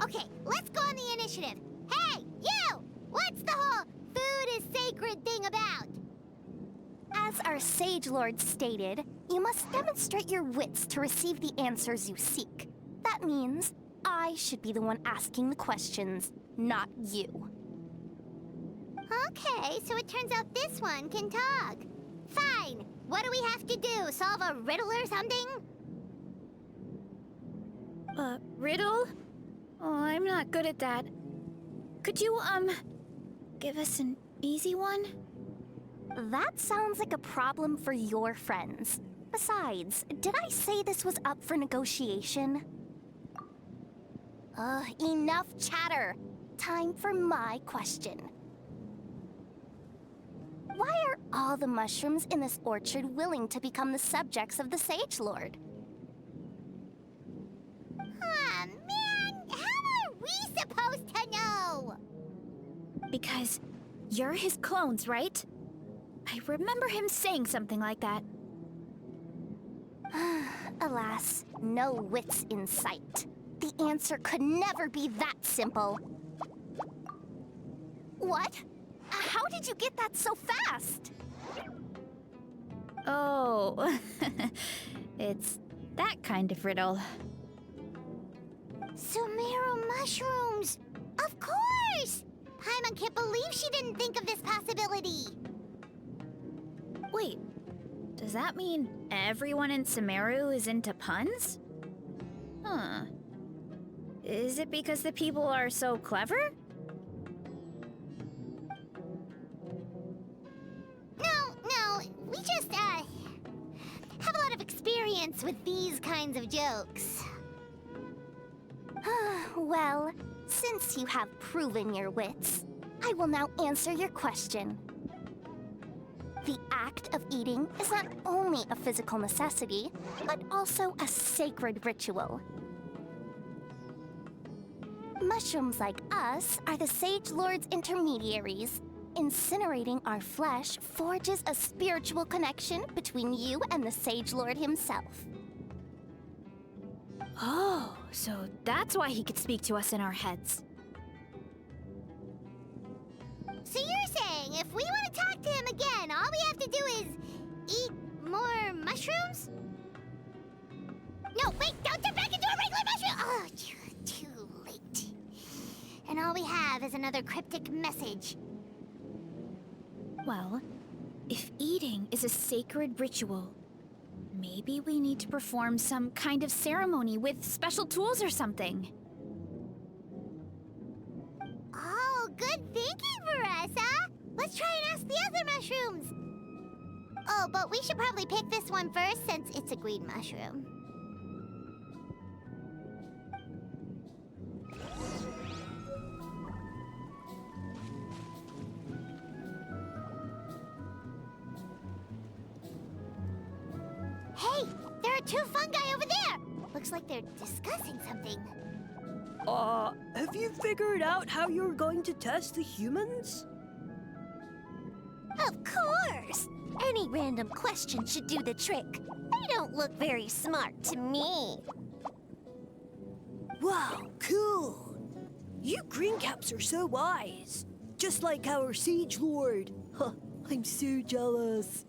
Okay, let's go on the initiative. Hey, you! What's the whole food is sacred thing about? As our Sage Lord stated, you must demonstrate your wits to receive the answers you seek. That means I should be the one asking the questions, not you. Okay, so it turns out this one can talk. Fine. What do we have to do? Solve a riddle or something? Riddle? Oh, I'm not good at that. Could you, give us an easy one? That sounds like a problem for your friends. Besides, did I say this was up for negotiation? Enough chatter. Time for my question. Why are all the mushrooms in this orchard willing to become the subjects of the Sage Lord? Aw, man! How are we supposed to know? Because you're his clones, right? I remember him saying something like that. Alas, no wits in sight. The answer could never be that simple. What? How did you get that so fast? Oh, it's that kind of riddle. Sumeru mushrooms! Of course! Paimon can't believe she didn't think of this possibility. Wait, does that mean everyone in Sumeru is into puns? Huh. Is it because the people are so clever? No, we just, have a lot of experience with these kinds of jokes. Well, since you have proven your wits, I will now answer your question. The act of eating is not only a physical necessity, but also a sacred ritual. Mushrooms like us are the Sage Lord's intermediaries. Incinerating our flesh forges a spiritual connection between you and the Sage Lord himself. Oh, so that's why he could speak to us in our heads. So you're saying if we want to talk to him again, all we have to do is eat more mushrooms? No, wait, don't turn back into a regular mushroom! Oh, too late. And all we have is another cryptic message. Well, if eating is a sacred ritual, maybe we need to perform some kind of ceremony with special tools or something. Oh, good thinking, Varesa! Let's try and ask the other mushrooms! Oh, but we should probably pick this one first since it's a green mushroom. Hey, there are two fungi over there! Looks like they're discussing something. Have you figured out how you're going to test the humans? Any random question should do the trick. They don't look very smart to me. Wow, cool! You greencaps are so wise. Just like our Siege Lord. Huh, I'm so jealous.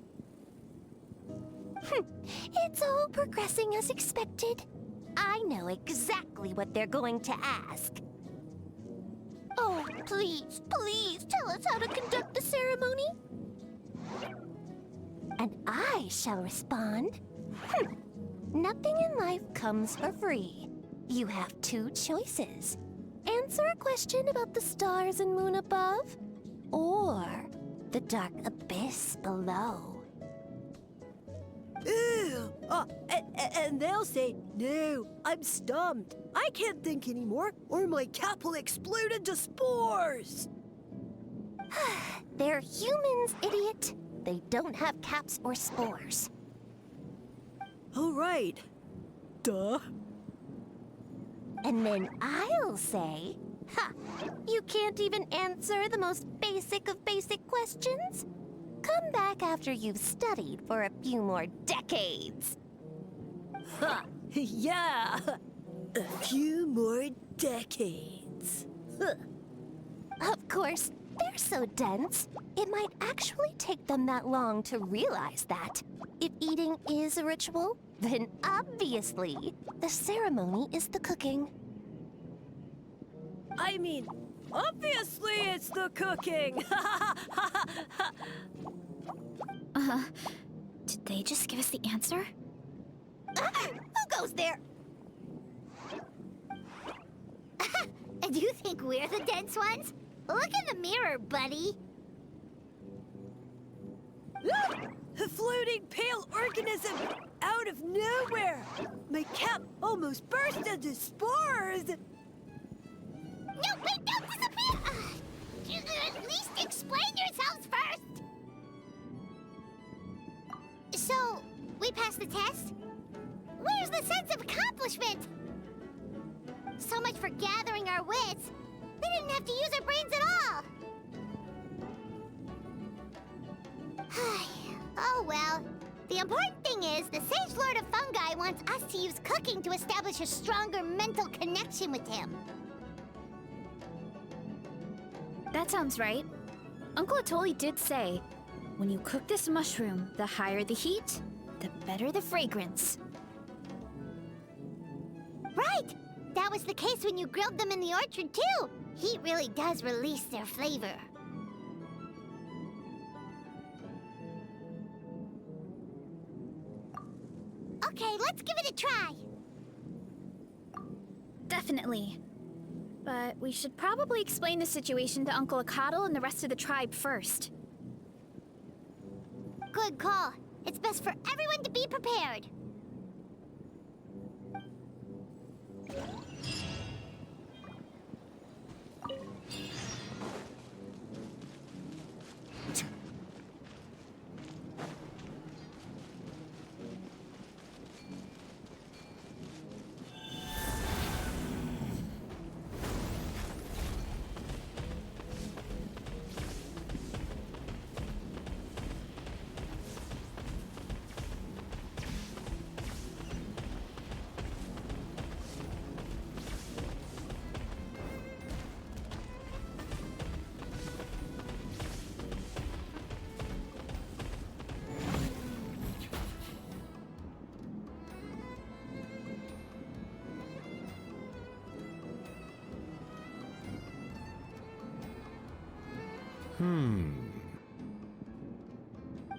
It's all progressing as expected. I know exactly what they're going to ask. Oh, please, please tell us how to conduct the ceremony. And I shall respond. Nothing in life comes for free. You have two choices. Answer a question about the stars and moon above, or the dark abyss below. Ew! And they'll say, no, I'm stumped. I can't think anymore, or my cap will explode into spores. They're humans, idiot. They don't have caps or spores. All right. Duh. And then I'll say, ha, you can't even answer the most basic of basic questions? Come back after you've studied for a few more decades. Ha! Yeah! A few more decades. Of course, they're so dense, it might actually take them that long to realize that. If eating is a ritual, then obviously, the ceremony is the cooking. I mean, obviously it's the cooking! Did they just give us the answer? Who goes there? And you think we're the dense ones? Look in the mirror, buddy. A floating pale organism out of nowhere! My cap almost burst into spores! No, wait, don't disappear! At least explain yourselves first! So, we passed the test? Where's the sense of accomplishment? So much for gathering our wits. We didn't have to use our brains at all. Oh well. The important thing is the Sage Lord of Fungi wants us to use cooking to establish a stronger mental connection with him. That sounds right. Uncle Atoli did say, when you cook this mushroom, the higher the heat, the better the fragrance. Right! That was the case when you grilled them in the orchard, too. Heat really does release their flavor. Okay, let's give it a try. Definitely. But we should probably explain the situation to Uncle Akatl and the rest of the tribe first. Good call. It's best for everyone to be prepared.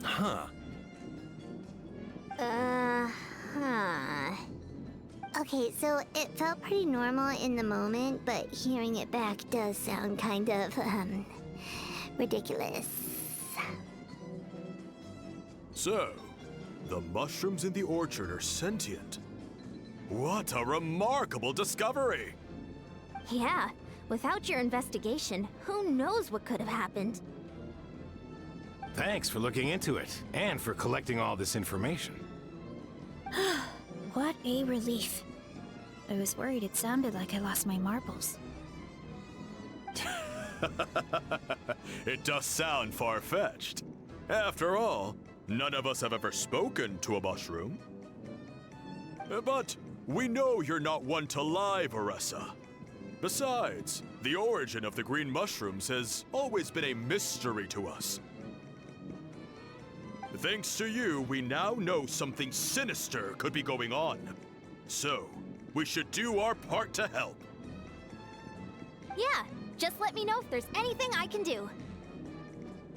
Huh. Okay, so it felt pretty normal in the moment, but hearing it back does sound kind of, ridiculous. So, the mushrooms in the orchard are sentient. What a remarkable discovery! Yeah, without your investigation, who knows what could have happened? Thanks for looking into it, and for collecting all this information. What a relief. I was worried it sounded like I lost my marbles. It does sound far-fetched. After all, None of us have ever spoken to a mushroom. But we know you're not one to lie, Varesa. Besides, the origin of the green mushrooms has always been a mystery to us. Thanks to you, we now know something sinister could be going on. So, we should do our part to help. Yeah, just let me know if there's anything I can do.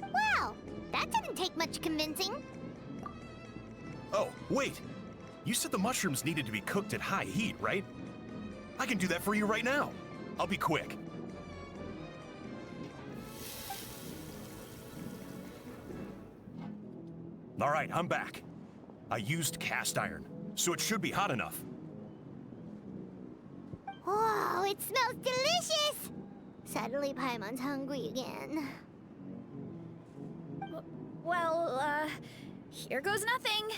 Wow, that didn't take much convincing. Oh, wait! You said the mushrooms needed to be cooked at high heat, right? I can do that for you right now. I'll be quick. All right, I'm back. I used cast iron, so it should be hot enough. Whoa, it smells delicious! Suddenly Paimon's hungry again. Well, here goes nothing.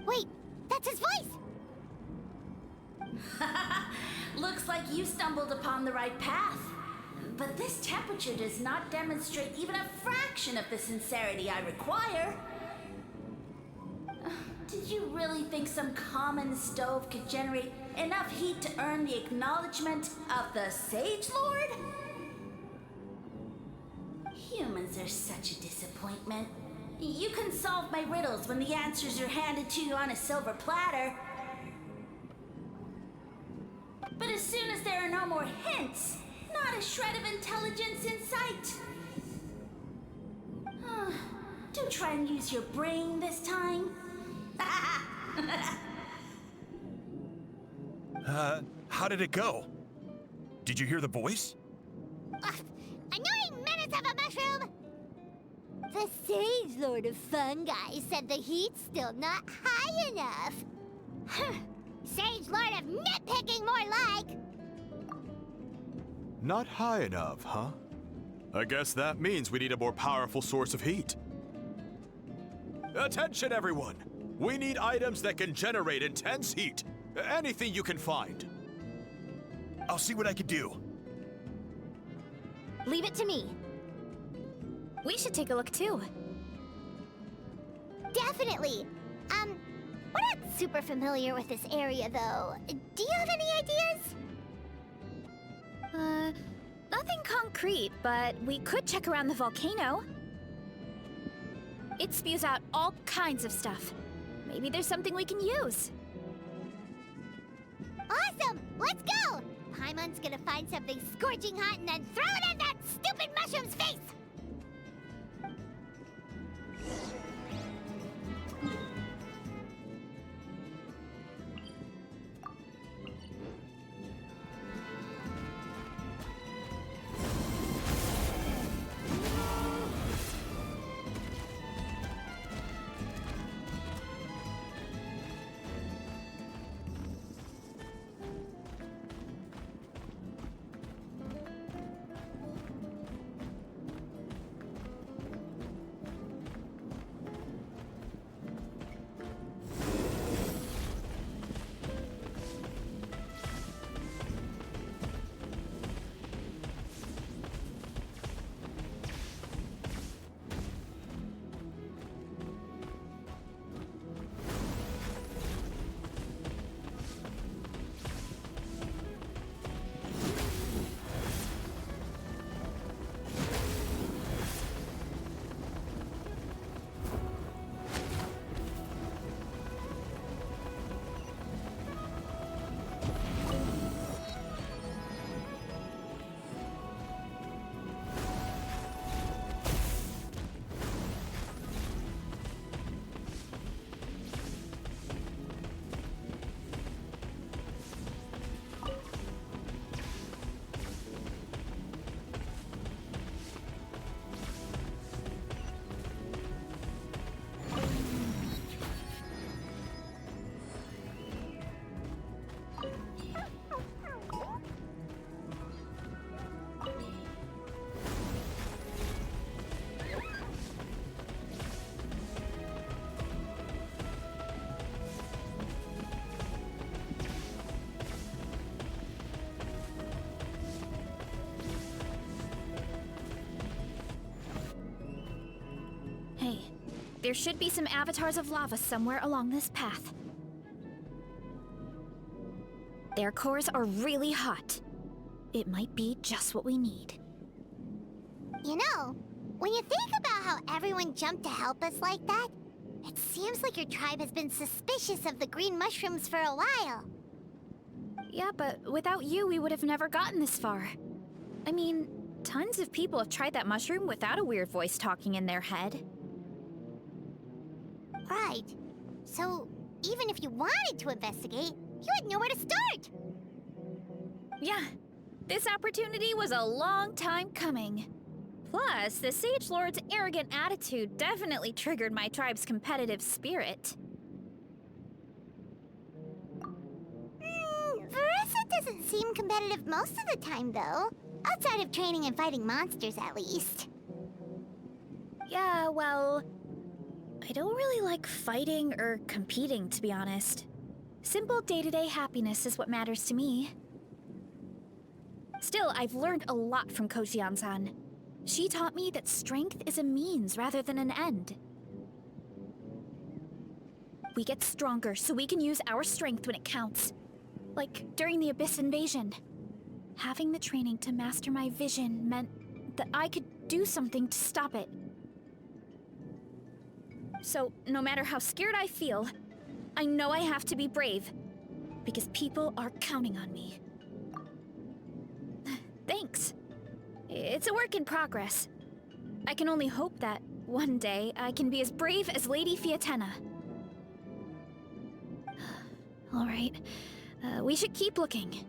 Wait, that's his voice! Looks like you stumbled upon the right path. But this temperature does not demonstrate even a fraction of the sincerity I require. Did you really think some common stove could generate enough heat to earn the acknowledgement of the Sage Lord? Humans are such a disappointment. You can solve my riddles when the answers are handed to you on a silver platter. But as soon as there are no more hints, not a shred of intelligence in sight. Do try and use your brain this time. How did it go? Did you hear the voice? Annoying menace of a mushroom! The Sage Lord of Fungi said the heat's still not high enough. Sage Lord of nitpicking, more like! Not high enough, huh? I guess that means we need a more powerful source of heat. Attention, everyone! We need items that can generate intense heat. Anything you can find. I'll see what I can do. Leave it to me. We should take a look too. Definitely! We're not super familiar with this area, though. Do you have any ideas? Nothing concrete, but we could check around the volcano. It spews out all kinds of stuff. Maybe there's something we can use. Awesome! Let's go! Paimon's gonna find something scorching hot and then throw it in that stupid mushroom's face! There should be some avatars of lava somewhere along this path. Their cores are really hot. It might be just what we need. You know, when you think about how everyone jumped to help us like that, it seems like your tribe has been suspicious of the green mushrooms for a while. Yeah, but without you, we would have never gotten this far. I mean, tons of people have tried that mushroom without a weird voice talking in their head. Right. So, even if you wanted to investigate, you had nowhere to start. Yeah, this opportunity was a long time coming. Plus, the Sage Lord's arrogant attitude definitely triggered my tribe's competitive spirit. Varesa doesn't seem competitive most of the time, though. Outside of training and fighting monsters, at least. Yeah, well, I don't really like fighting or competing, to be honest. Simple day-to-day happiness is what matters to me. Still, I've learned a lot from Coach Iansan. She taught me that strength is a means rather than an end. We get stronger so we can use our strength when it counts. Like during the Abyss invasion. Having the training to master my vision meant that I could do something to stop it. So, no matter how scared I feel, I know I have to be brave. Because people are counting on me. Thanks. It's a work in progress. I can only hope that one day I can be as brave as Lady Fiatena. All right, we should keep looking.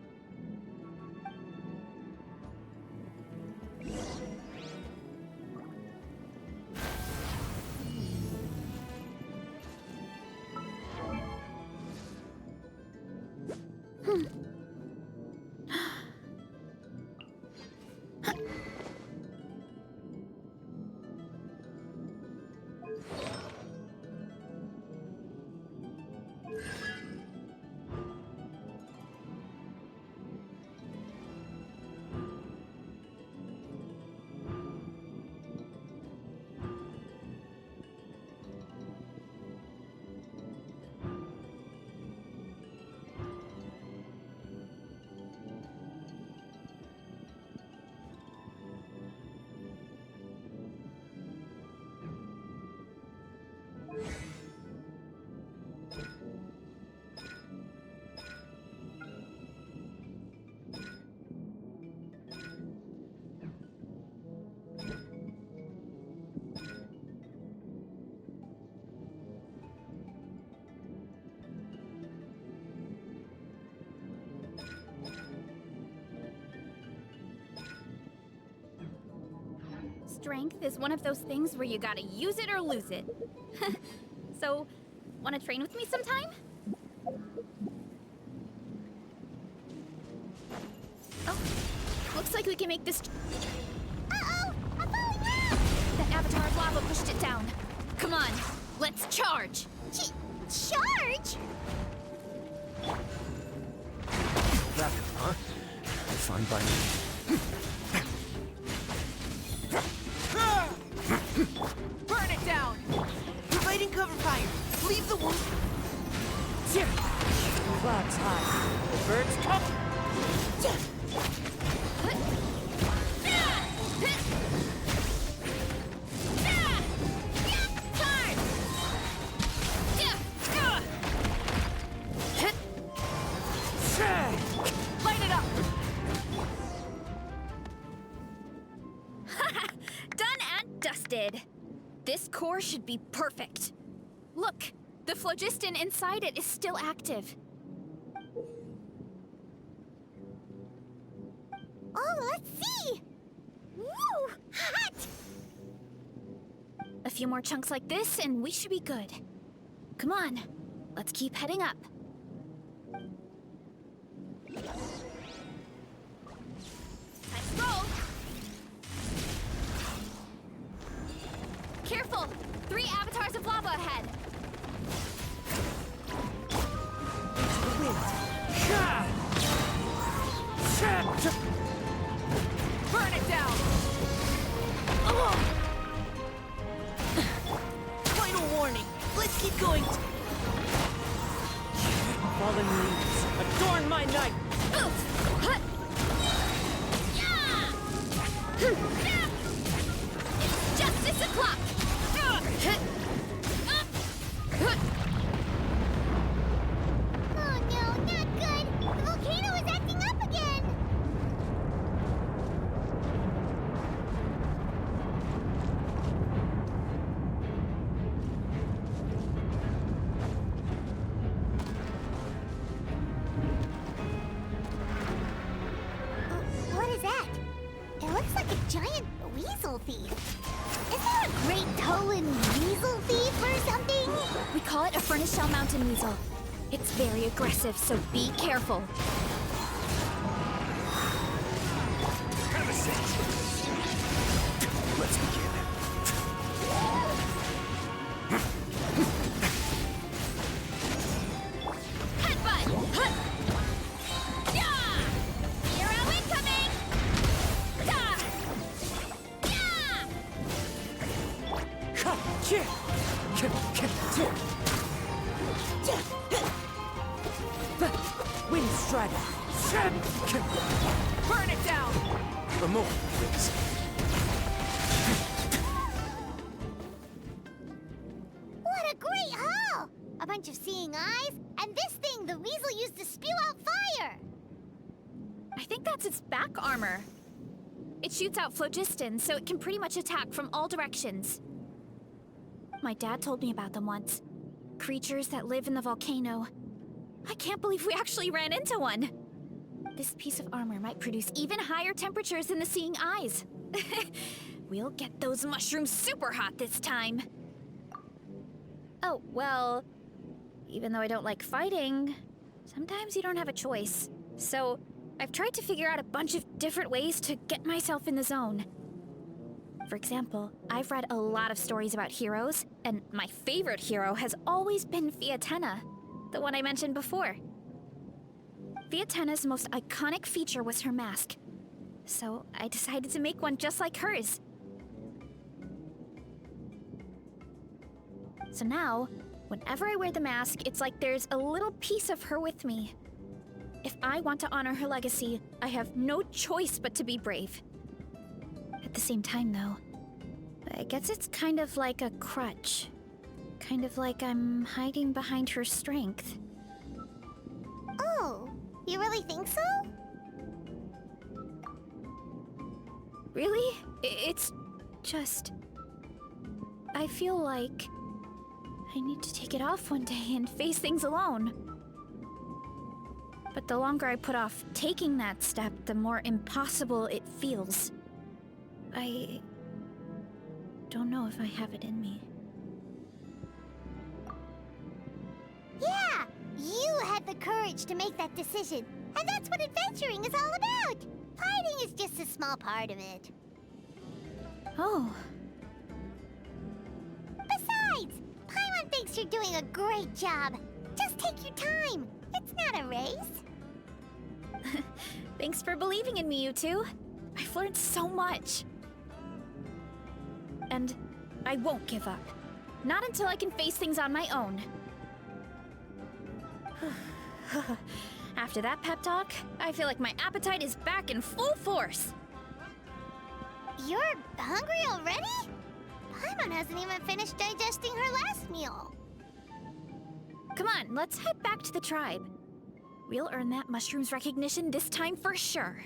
Strength is one of those things where you gotta use it or lose it. So, wanna train with me sometime? Oh, looks like we can make this... Uh-oh! I'm falling down! That avatar of lava pushed it down. Come on, let's charge! Charge? That, huh? Fine by me. Burn it down! Providing cover fire. Leave the one. Cloud's high. The birds come. Light it up! Done and dusted. This core should be perfect. Look, the phlogiston inside it is still active. Oh, let's see! Woo! Hot! A few more chunks like this and we should be good. Come on, let's keep heading up. Time to roll! Careful! 3 avatars of lava ahead! Burn it down! Final going to... Fallen leaves, adorn my night! It's justice o'clock! Oh no, not good! The volcano is acting up again! What is that? It looks like a giant weasel thief. Is there a great Tolan weasel thief or something? We call it a furnace shell mountain weasel. It's very aggressive, so be careful. Have a seat. Let's begin. Headbutt! Hut! Yeah! Hero incoming! Yeah! Yeah! Ha! Chip! Wind strider! Burn it down! A moment, please. What a great haul! A bunch of seeing eyes, and this thing the weasel used to spew out fire! I think that's its back armor. It shoots out phlogiston, so it can pretty much attack from all directions. My dad told me about them once. Creatures that live in the volcano. I can't believe we actually ran into one! This piece of armor might produce even higher temperatures than the seeing eyes. We'll get those mushrooms super hot this time. Oh, well, even though I don't like fighting, sometimes you don't have a choice. So, I've tried to figure out a bunch of different ways to get myself in the zone. For example, I've read a lot of stories about heroes, and my favorite hero has always been Fiatenna, the one I mentioned before. Fiatenna's most iconic feature was her mask, so I decided to make one just like hers. So now, whenever I wear the mask, it's like there's a little piece of her with me. If I want to honor her legacy, I have no choice but to be brave. At the same time, though, I guess it's kind of like a crutch. Kind of like I'm hiding behind her strength. Oh, you really think so? Really? It's just... I feel like I need to take it off one day and face things alone. But the longer I put off taking that step, the more impossible it feels. I don't know if I have it in me. Yeah! You had the courage to make that decision. And that's what adventuring is all about! Fighting is just a small part of it. Oh. Besides, Paimon thinks you're doing a great job. Just take your time. It's not a race. Thanks for believing in me, you two. I've learned so much. And I won't give up. Not until I can face things on my own. After that pep talk, I feel like my appetite is back in full force. You're hungry already? Paimon hasn't even finished digesting her last meal. Come on, let's head back to the tribe. We'll earn that mushroom's recognition this time for sure.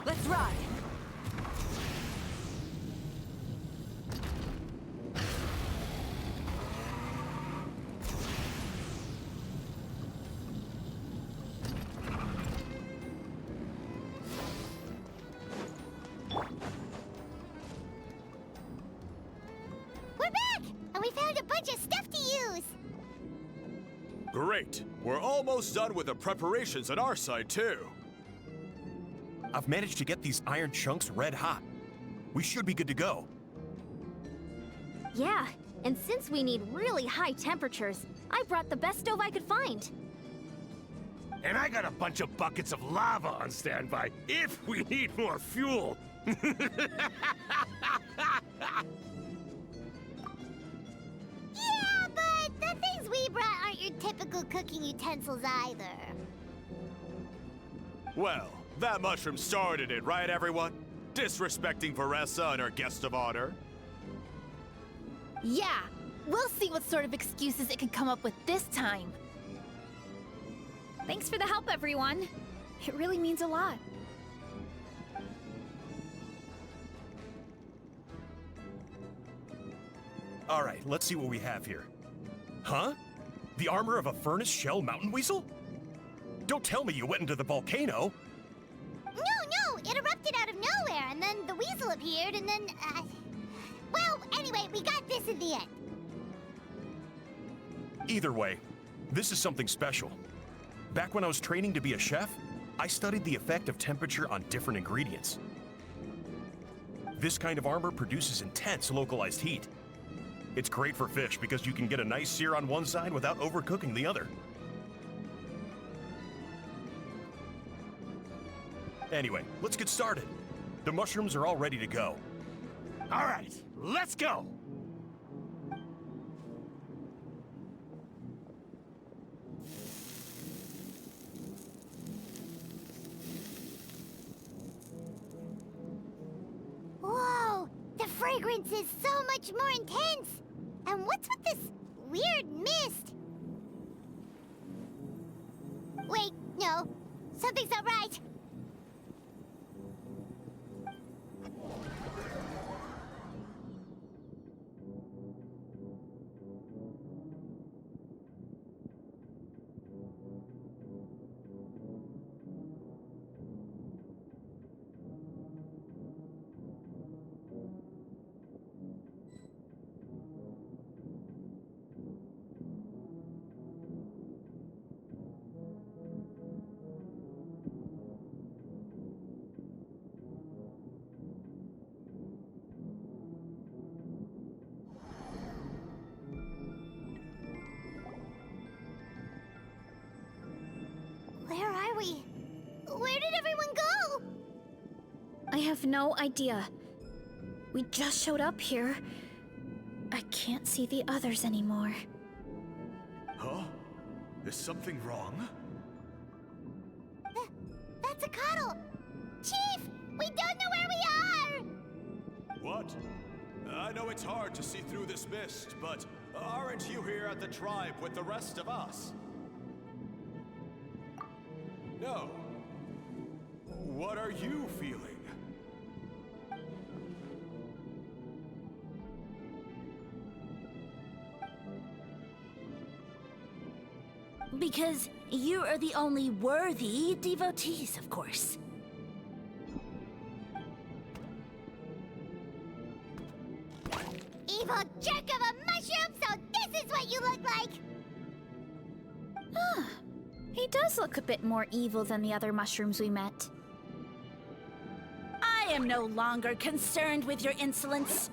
Let's ride! We're back! And we found a bunch of stuff to use! Great. We're almost done with the preparations on our side, too. I've managed to get these iron chunks red hot. We should be good to go. Yeah, And since we need really high temperatures, I brought the best stove I could find. And I got a bunch of buckets of lava on standby if we need more fuel. Yeah, but the things we brought aren't your typical cooking utensils either. Well, that mushroom started it, right, everyone? Disrespecting Varesa and her guest of honor. Yeah, we'll see what sort of excuses it can come up with this time. Thanks for the help, everyone. It really means a lot. All right, let's see what we have here. Huh? The armor of a furnace shell mountain weasel? Don't tell me you went into the volcano. No, it erupted out of nowhere, and then the weasel appeared, and then, well, anyway, we got this in the end. Either way, this is something special. Back when I was training to be a chef, I studied the effect of temperature on different ingredients. This kind of armor produces intense localized heat. It's great for fish because you can get a nice sear on one side without overcooking the other. Anyway, let's get started. The mushrooms are all ready to go. All right, let's go. Whoa, the fragrance is so much more intense. And what's with this weird mist? Wait, no, something's not right. Where are we? Where did everyone go? I have no idea. We just showed up here. I can't see the others anymore. Huh? Is something wrong? That's a cuddle. Chief, we don't know where we are. What? I know it's hard to see through this mist, but aren't you here at the tribe with the rest of us? No. What are you feeling? Because you are the only worthy devotees, of course. Evil jerk of a mushroom, so this is what you look like. He does look a bit more evil than the other mushrooms we met. I am no longer concerned with your insolence.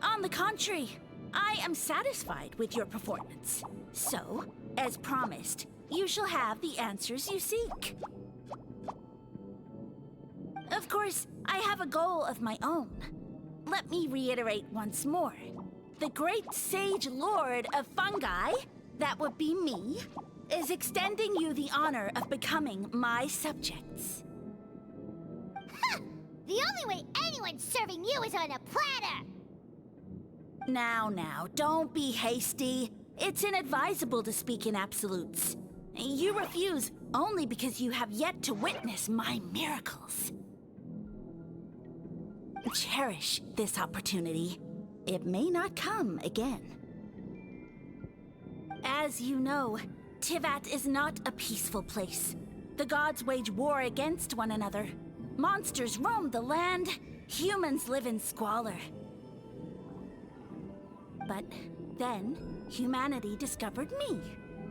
On the contrary, I am satisfied with your performance. So, as promised, you shall have the answers you seek. Of course, I have a goal of my own. Let me reiterate once more. The great sage lord of fungi, that would be me, is extending you the honor of becoming my subjects. Ha! The only way anyone's serving you is on a platter. Now, don't be hasty. It's inadvisable to speak in absolutes. You refuse only because you have yet to witness my miracles. Cherish this opportunity. It may not come again. As you know, Tivat is not a peaceful place. The gods wage war against one another. Monsters roam the land. Humans live in squalor. But then, humanity discovered me,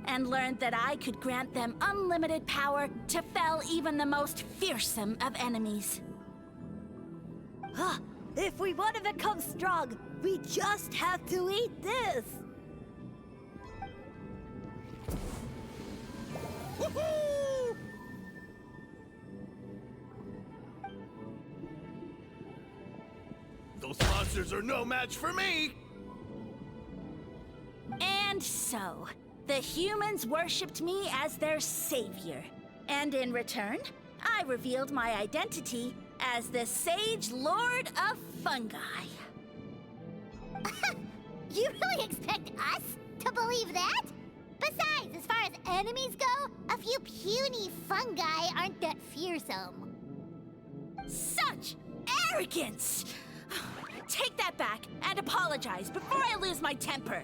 and learned that I could grant them unlimited power to fell even the most fearsome of enemies. If we want to become strong, we just have to eat this. Woohoo! Those monsters are no match for me! And so, the humans worshipped me as their savior. And in return, I revealed my identity as the Sage Lord of Fungi. You really expect us to believe that? Besides, as far as enemies go, a few puny fungi aren't that fearsome. Such arrogance! Take that back and apologize before I lose my temper.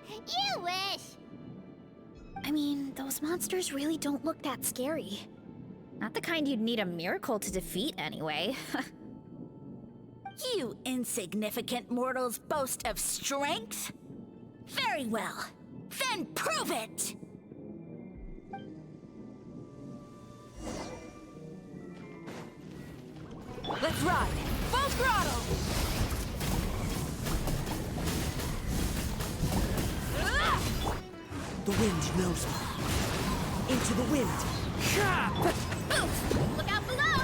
You wish! I mean, those monsters really don't look that scary. Not the kind you'd need a miracle to defeat, anyway. You insignificant mortals boast of strength? Very well. Then prove it! Let's ride! Full throttle! The wind knows me. Into the wind. Look out below!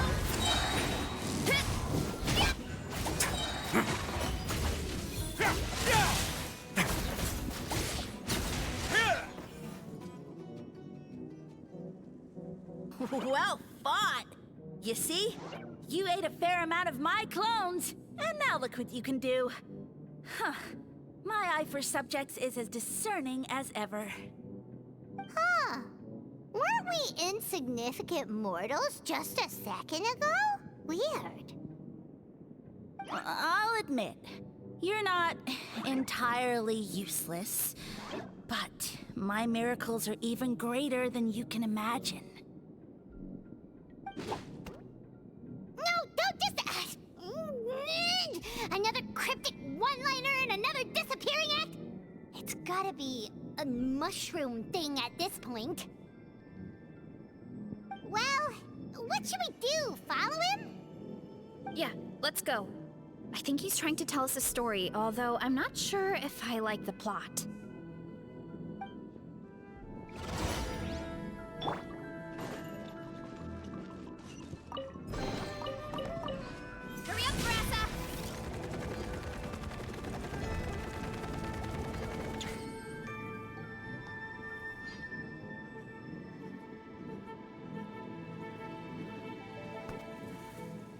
Well fought! You see? You ate a fair amount of my clones, and now look what you can do. Huh. My eye for subjects is as discerning as ever. Huh. Weren't we insignificant mortals just a second ago? Weird. I'll admit, you're not entirely useless, but my miracles are even greater than you can imagine. No, don't just... another cryptic one-liner and another disappearing act? It's gotta be a mushroom thing at this point. Well, what should we do? Follow him? Yeah, let's go. I think he's trying to tell us a story, although I'm not sure if I like the plot. Hurry up, Varesa!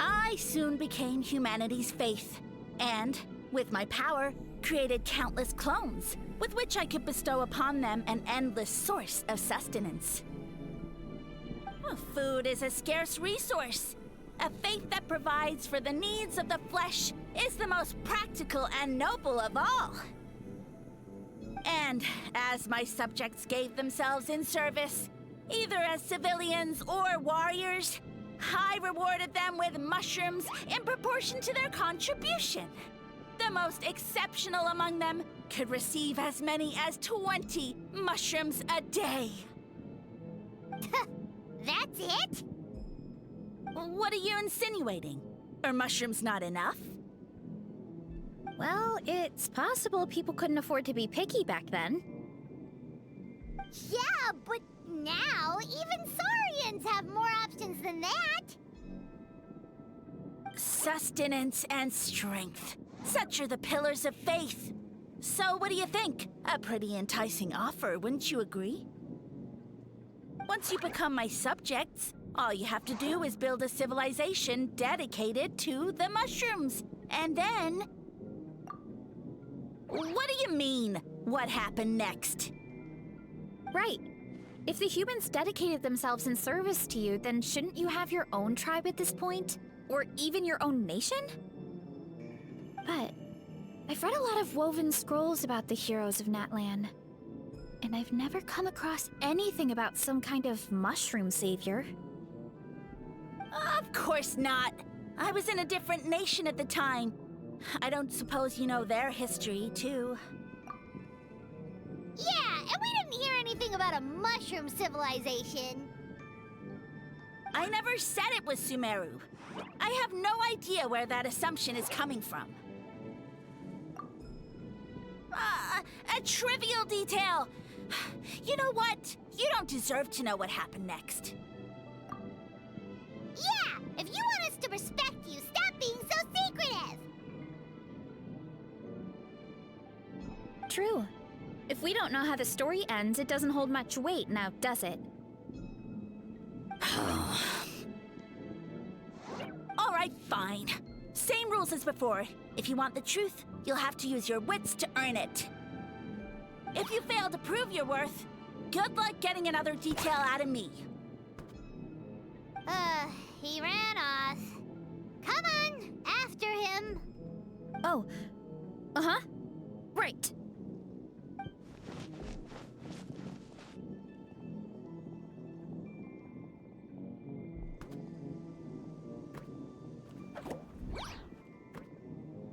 I soon became humanity's faith, and, with my power, created countless clones, with which I could bestow upon them an endless source of sustenance. Food is a scarce resource. A faith that provides for the needs of the flesh is the most practical and noble of all. And as my subjects gave themselves in service, either as civilians or warriors, I rewarded them with mushrooms in proportion to their contribution. The most exceptional among them could receive as many as 20 mushrooms a day. That's it? What are you insinuating? Are mushrooms not enough? Well, it's possible people couldn't afford to be picky back then. Yeah, but now even saurians have more options than that. Sustenance and strength. Such are the pillars of faith. So what do you think? A pretty enticing offer, wouldn't you agree? Once you become my subjects, all you have to do is build a civilization dedicated to the mushrooms. And then... What do you mean, what happened next? Right. If the humans dedicated themselves in service to you, then shouldn't you have your own tribe at this point? Or even your own nation? But I've read a lot of woven scrolls about the heroes of Natlan, and I've never come across anything about some kind of mushroom savior. Of course not. I was in a different nation at the time. I don't suppose you know their history, too. Yeah, and we didn't hear anything about a mushroom civilization. I never said it was Sumeru. I have no idea where that assumption is coming from. A trivial detail. You know what? You don't deserve to know what happened next. Yeah! If you want us to respect you, stop being so secretive! True. If we don't know how the story ends, it doesn't hold much weight now, does it? All right, fine. Same rules as before. If you want the truth, you'll have to use your wits to earn it. If you fail to prove your worth, good luck getting another detail out of me. He ran off. Come on, after him. Oh. Uh-huh. Right.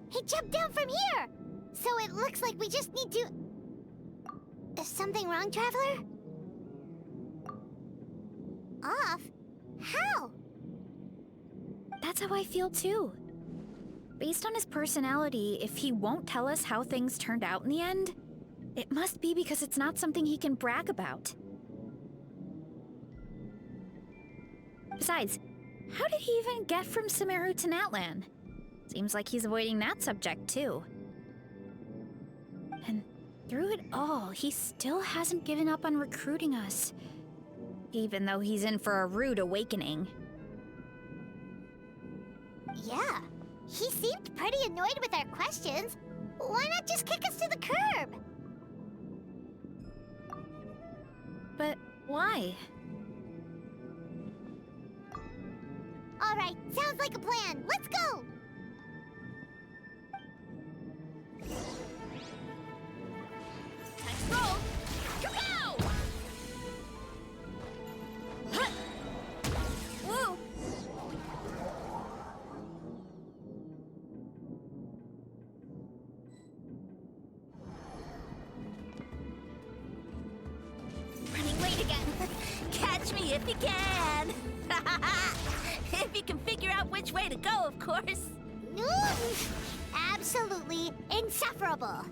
He jumped down from here! So it looks like we just need to... Is something wrong, Traveler? Off? How? That's how I feel too. Based on his personality, if he won't tell us how things turned out in the end, it must be because it's not something he can brag about. Besides, how did he even get from Sumeru to Natlan? Seems like he's avoiding that subject too. And through it all, he still hasn't given up on recruiting us. Even though he's in for a rude awakening. Yeah, he seemed pretty annoyed with our questions. Why not just kick us to the curb? But why? All right, sounds like a plan. Let's go! Let's roll! Go! Huh. Woo! Running late again. Catch me if you can. If you can figure out which way to go, of course. Absolutely insufferable.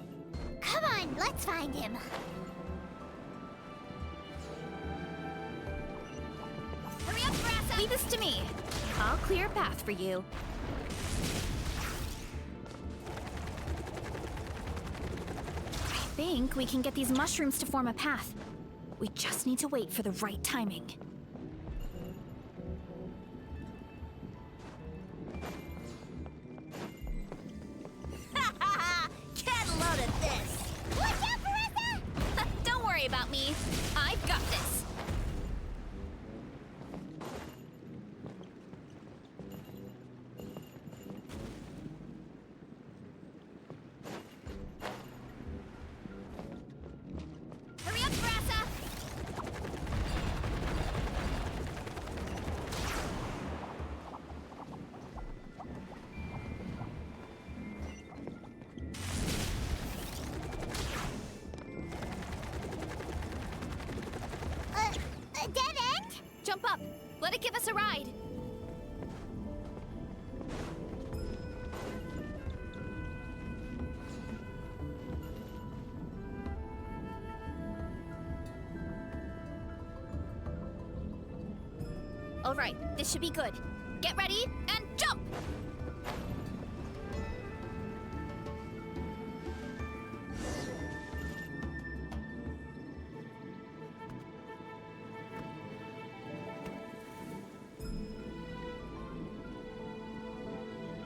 Come on, let's find him. Hurry up, Varesa! Leave this to me. I'll clear a path for you. I think we can get these mushrooms to form a path. We just need to wait for the right timing. Get a load of this. Watch out, Varesa! Don't worry about me. I've got this. Hurry up, Varesa! A dead end? Jump up. Let it give us a ride. All right, this should be good. Get ready and jump!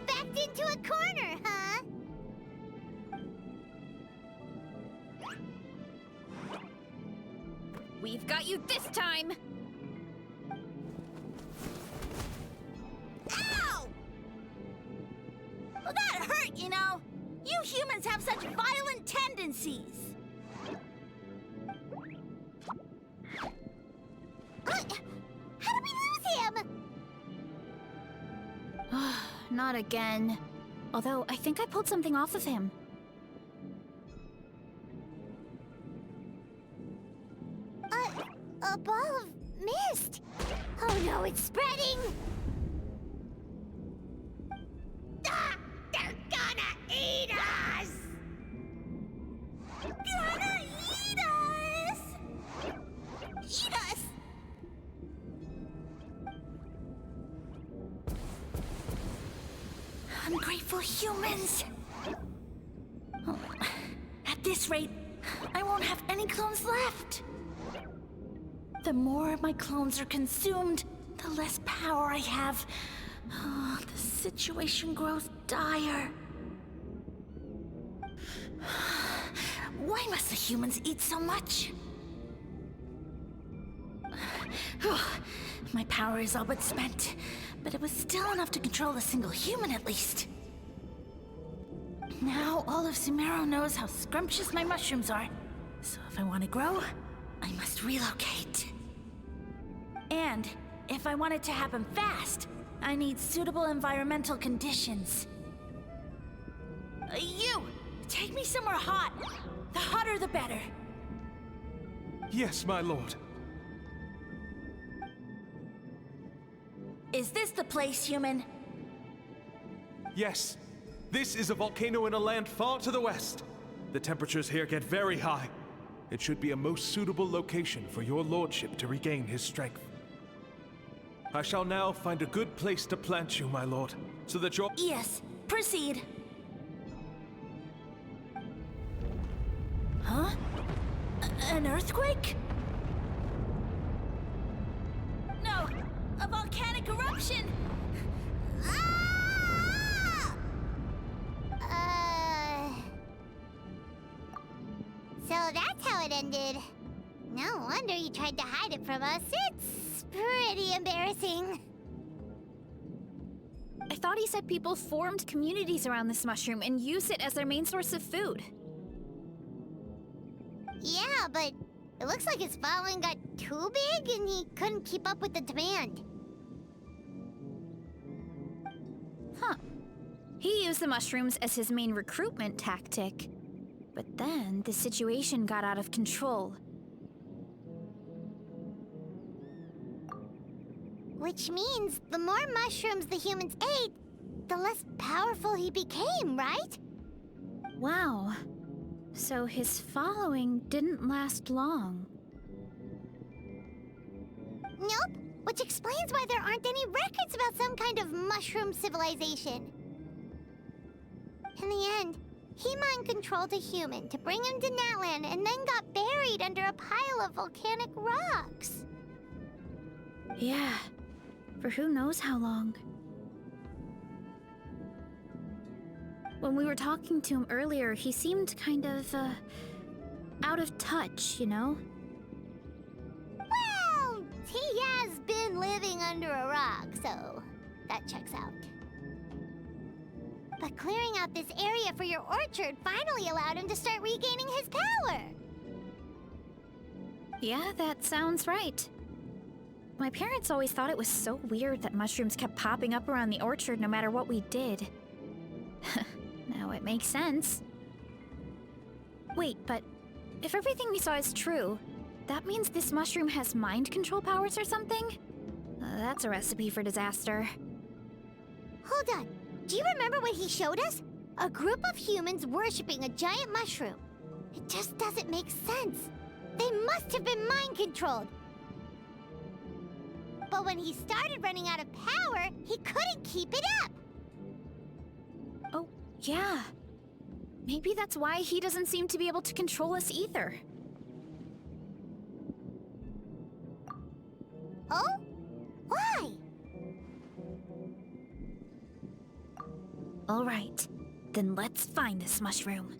Backed into a corner, huh? We've got you this time! Ow! Well, that hurt, you know. You humans have such violent tendencies. How did we lose him? Not again. Although, I think I pulled something off of him. A ball of mist. Oh no, it's spreading! Ah! They're gonna eat us! Gonna eat us! Eat us! Ungrateful humans! Oh, at this rate, I won't have any clones left. The more my clones are consumed, the less power I have. Oh, the situation grows dire. Why must the humans eat so much? My power is all but spent, but it was still enough to control a single human at least. Now all of Sumeru knows how scrumptious my mushrooms are, so if I want to grow, I must relocate. And if I want it to happen fast, I need suitable environmental conditions. You! Take me somewhere hot! The hotter the better! Yes, my lord. Is this the place, human? Yes. This is a volcano in a land far to the west. The temperatures here get very high. It should be a most suitable location for your lordship to regain his strength. I shall now find a good place to plant you, my lord, so that your— Yes, proceed. Huh? An earthquake? No! A volcanic eruption! Ah! So that's how it ended. No wonder you tried to hide it from us. It's pretty embarrassing. I thought he said people formed communities around this mushroom and used it as their main source of food. Yeah, but it looks like his following got too big and he couldn't keep up with the demand. Huh. He used the mushrooms as his main recruitment tactic. But then the situation got out of control. Which means the more mushrooms the humans ate, the less powerful he became, right? Wow. So his following didn't last long. Nope, which explains why there aren't any records about some kind of mushroom civilization. In the end, he mind-controlled a human to bring him to Natlan and then got buried under a pile of volcanic rocks. Yeah, for who knows how long. When we were talking to him earlier, he seemed kind of, out of touch, you know? Well, he has been living under a rock, so that checks out. But clearing out this area for your orchard finally allowed him to start regaining his power. Yeah, that sounds right. My parents always thought it was so weird that mushrooms kept popping up around the orchard no matter what we did. Now it makes sense. Wait, but if everything we saw is true, that means this mushroom has mind control powers or something? That's a recipe for disaster. Hold on. Do you remember what he showed us? A group of humans worshipping a giant mushroom. It just doesn't make sense. They must have been mind-controlled. But when he started running out of power, he couldn't keep it up. Oh, yeah. Maybe that's why he doesn't seem to be able to control us either. Oh? Why? All right, then let's find this mushroom.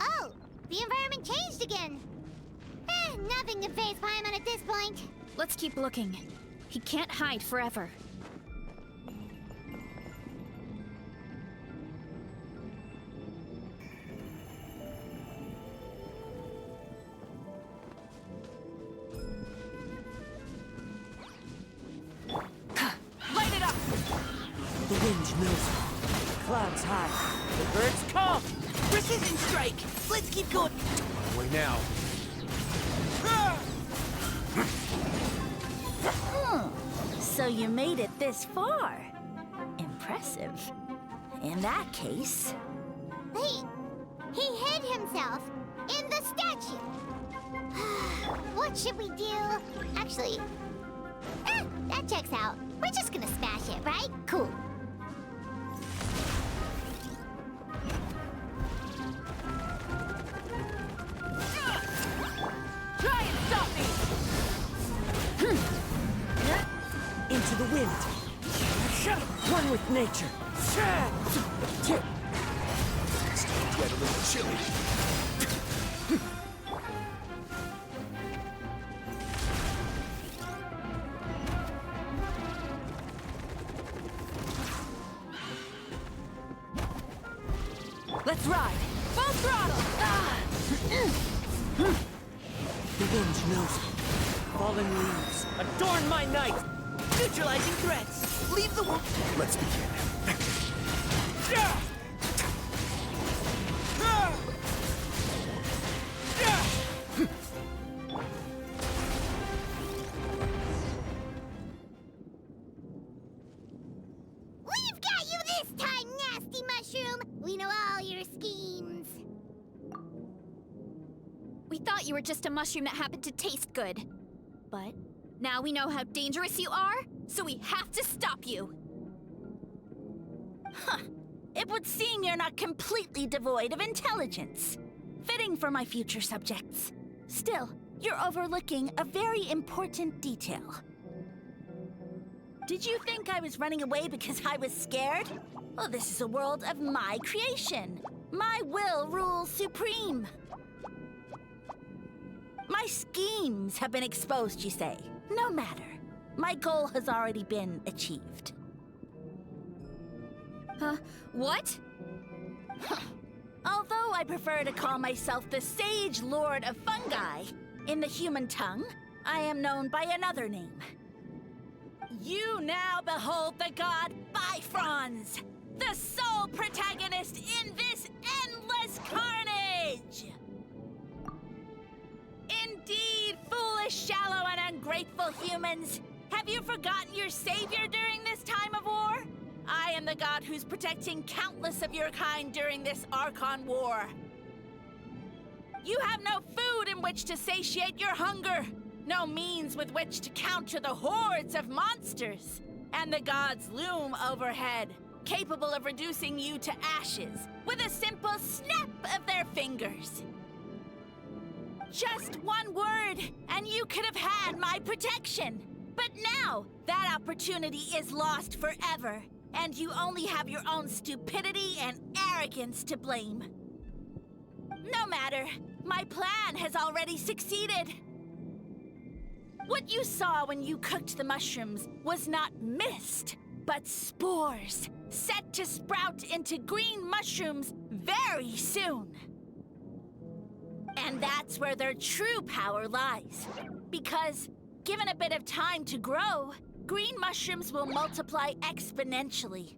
Oh, the environment changed again. Nothing can faze Paimon at this point. Let's keep looking. He can't hide forever. clouds high. The birds come. Precision strike. Let's keep going. On the way now. So you made it this far. Impressive. In that case... He hid himself in the statue. What should we do? Actually, that checks out. We're just gonna smash it, right? Cool. Try and stop me! Into the wind. One with nature. Get a little chilly. Let's ride! Full throttle! The wind knows me. Fallen leaves adorn my night. Neutralizing threats. Leave the world. Let's begin. We've got you this time, nasty mushroom! We know all your schemes. We thought you were just a mushroom that happened to taste good. But now we know how dangerous you are, so we have to stop you. Huh. It would seem you're not completely devoid of intelligence. Fitting for my future subjects. Still, you're overlooking a very important detail. Did you think I was running away because I was scared? Well, this is a world of my creation. My will rules supreme. My schemes have been exposed, you say. No matter. My goal has already been achieved. What? Although I prefer to call myself the Sage Lord of Fungi, in the human tongue, I am known by another name. You now behold the god Bifrons, the sole protagonist in this endless carnage! Indeed, foolish, shallow, and ungrateful humans! Have you forgotten your savior during this time of war? I am the god who's protecting countless of your kind during this Archon War. You have no food in which to satiate your hunger, no means with which to counter the hordes of monsters, and the gods loom overhead, capable of reducing you to ashes with a simple snap of their fingers. Just one word, and you could have had my protection. But now, that opportunity is lost forever, and you only have your own stupidity and arrogance to blame. No matter, my plan has already succeeded. What you saw when you cooked the mushrooms was not mist, but spores, set to sprout into green mushrooms very soon. And that's where their true power lies. Because, given a bit of time to grow, green mushrooms will multiply exponentially.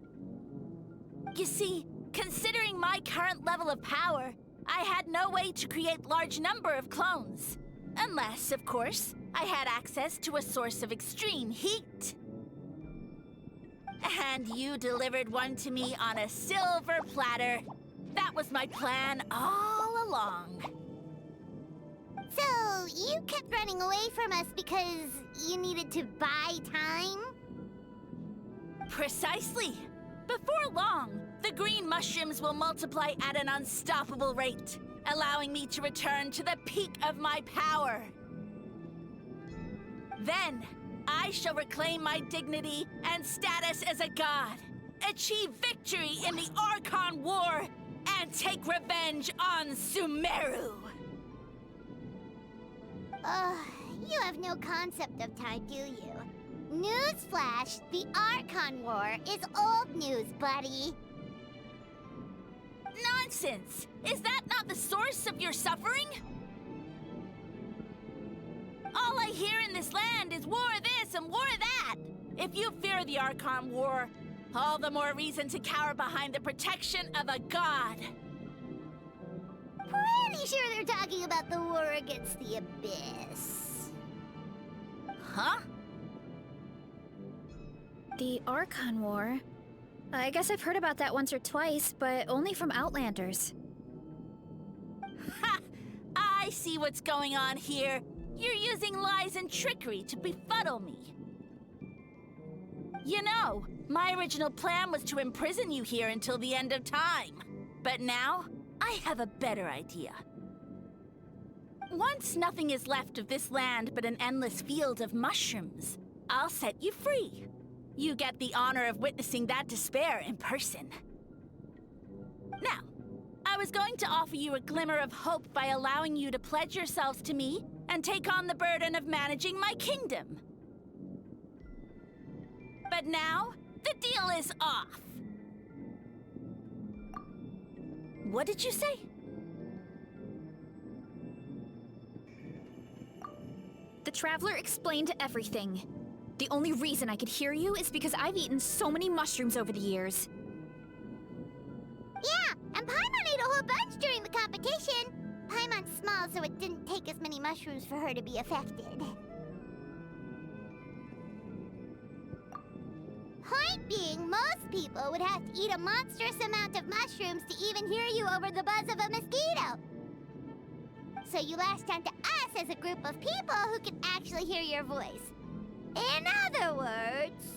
You see, considering my current level of power, I had no way to create large number of clones. Unless, of course, I had access to a source of extreme heat. And you delivered one to me on a silver platter. That was my plan all along. So, you kept running away from us because you needed to buy time? Precisely. Before long, the green mushrooms will multiply at an unstoppable rate, allowing me to return to the peak of my power. Then, I shall reclaim my dignity and status as a god, achieve victory in the Archon War, and take revenge on Sumeru. You have no concept of time, do you? Newsflash, the Archon War is old news, buddy. Nonsense! Is that not the source of your suffering? All I hear in this land is war this and war that. If you fear the Archon War, All the more reason to cower behind the protection of a god. Pretty sure they're talking about the war against the abyss. Huh? The Archon War? I guess I've heard about that once or twice, but only from Outlanders. Ha! I see what's going on here. You're using lies and trickery to befuddle me. You know, my original plan was to imprison you here until the end of time. But now, I have a better idea. Once nothing is left of this land but an endless field of mushrooms, I'll set you free. You get the honor of witnessing that despair in person. Now, I was going to offer you a glimmer of hope by allowing you to pledge yourselves to me and take on the burden of managing my kingdom. But now, the deal is off. What did you say? The Traveler explained everything. The only reason I could hear you is because I've eaten so many mushrooms over the years. Yeah, and Paimon ate a whole bunch during the competition. Paimon's small, so it didn't take as many mushrooms for her to be affected. Point being, most people would have to eat a monstrous amount of mushrooms to even hear you over the buzz of a mosquito. So you latched onto us as a group of people who can actually hear your voice. In other words...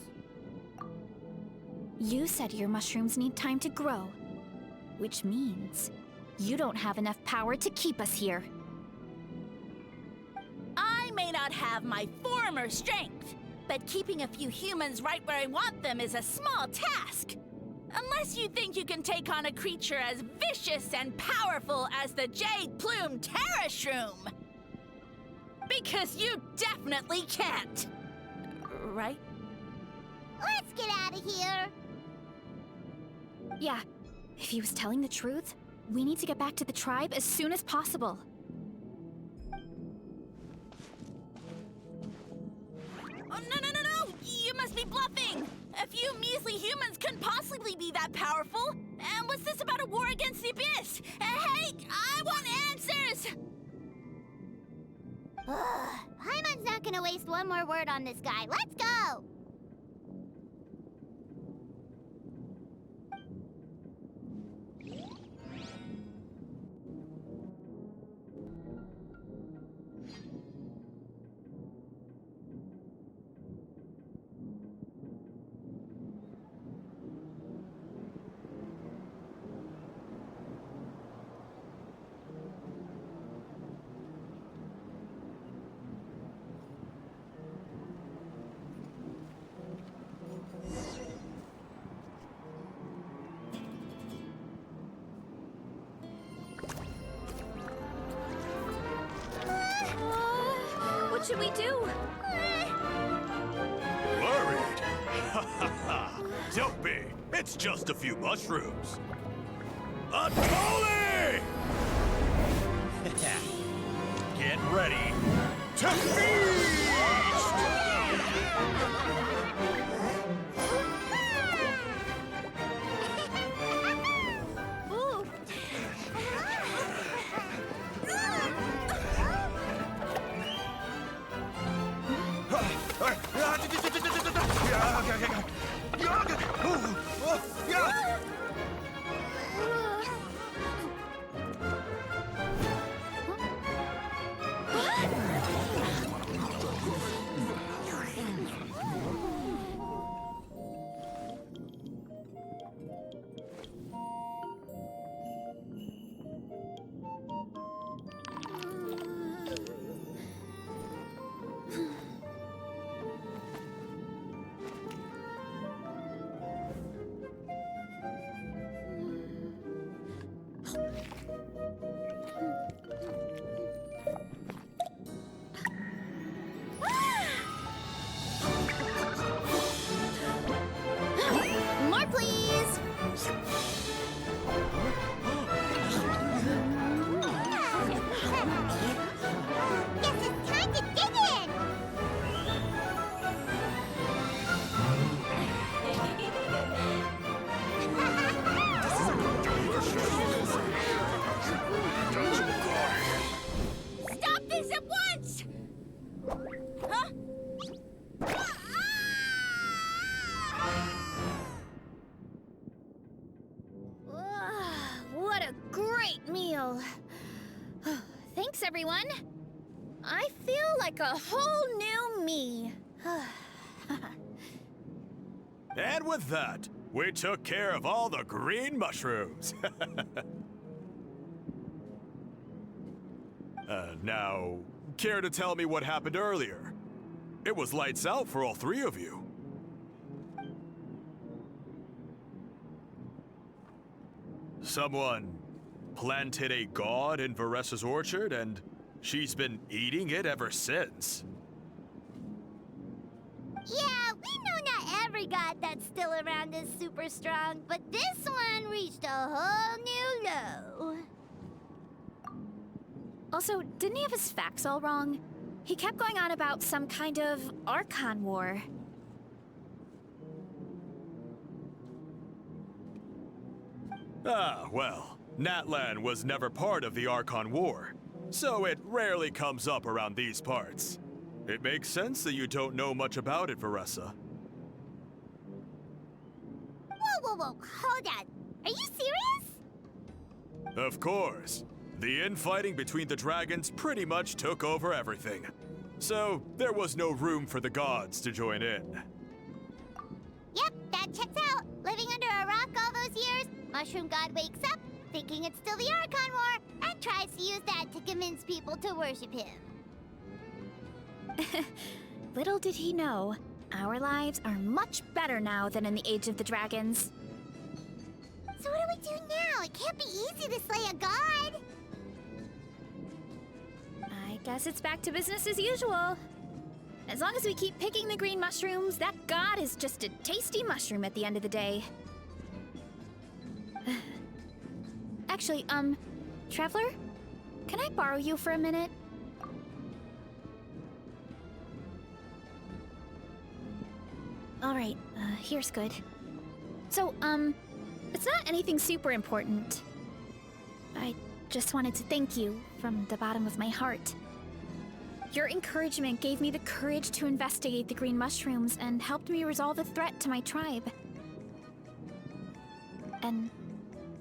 You said your mushrooms need time to grow, which means you don't have enough power to keep us here. I may not have my former strength, but keeping a few humans right where I want them is a small task. Unless you think you can take on a creature as vicious and powerful as the jade-plumed terrashroom. Because you definitely can't. Right? Let's get out of here. Yeah, if he was telling the truth, we need to get back to the tribe as soon as possible. Oh, no! You must be bluffing! A few measly humans couldn't possibly be that powerful! And what's this about a war against the abyss? Hey, I want answers! Paimon's not gonna waste one more word on this guy. Let's go! What should we do? Worried? Don't be. It's just a few mushrooms. Unholy! Get ready to feast! Huh? What a great meal! Thanks, everyone. I feel like a whole new me. And with that, we took care of all the green mushrooms. Now, care to tell me what happened earlier? It was lights out for all three of you. Someone planted a god in Varesa's orchard, and she's been eating it ever since. Yeah, we know not every god that's still around is super strong, but this one reached a whole new low. Also, didn't he have his facts all wrong? He kept going on about some kind of Archon war. Ah, well, Natlan was never part of the Archon War, so it rarely comes up around these parts. It makes sense that you don't know much about it, Varesa. Whoa, hold on. Are you serious? Of course. The infighting between the dragons pretty much took over everything. So, there was no room for the gods to join in. Yep, that checks out. Living under a rock all those years, Mushroom God wakes up, thinking it's still the Archon War, and tries to use that to convince people to worship him. Little did he know, our lives are much better now than in the Age of the Dragons. So what do we do now? It can't be easy to slay a god. I guess it's back to business as usual. As long as we keep picking the green mushrooms, that god is just a tasty mushroom at the end of the day. Actually, Traveler? Can I borrow you for a minute? Alright, here's good. So, it's not anything super important. I just wanted to thank you from the bottom of my heart. Your encouragement gave me the courage to investigate the green mushrooms and helped me resolve a threat to my tribe. And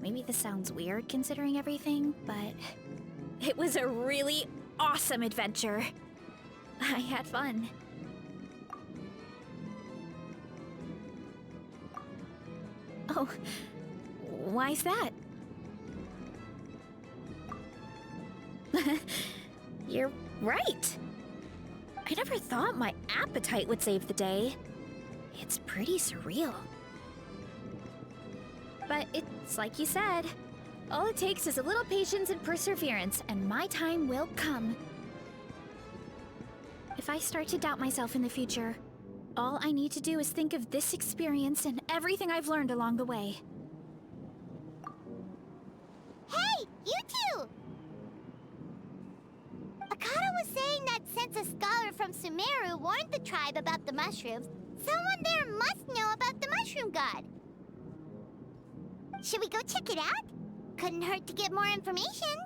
maybe this sounds weird considering everything, but it was a really awesome adventure. I had fun. Oh, why's that? You're right. I never thought my appetite would save the day. It's pretty surreal. But it's like you said, all it takes is a little patience and perseverance, and my time will come. If I start to doubt myself in the future, all I need to do is think of this experience and everything I've learned along the way. Hey, you two! Akata was saying that since a scholar from Sumeru warned the tribe about the mushrooms, someone there must know about the mushroom god. Should we go check it out? Couldn't hurt to get more information.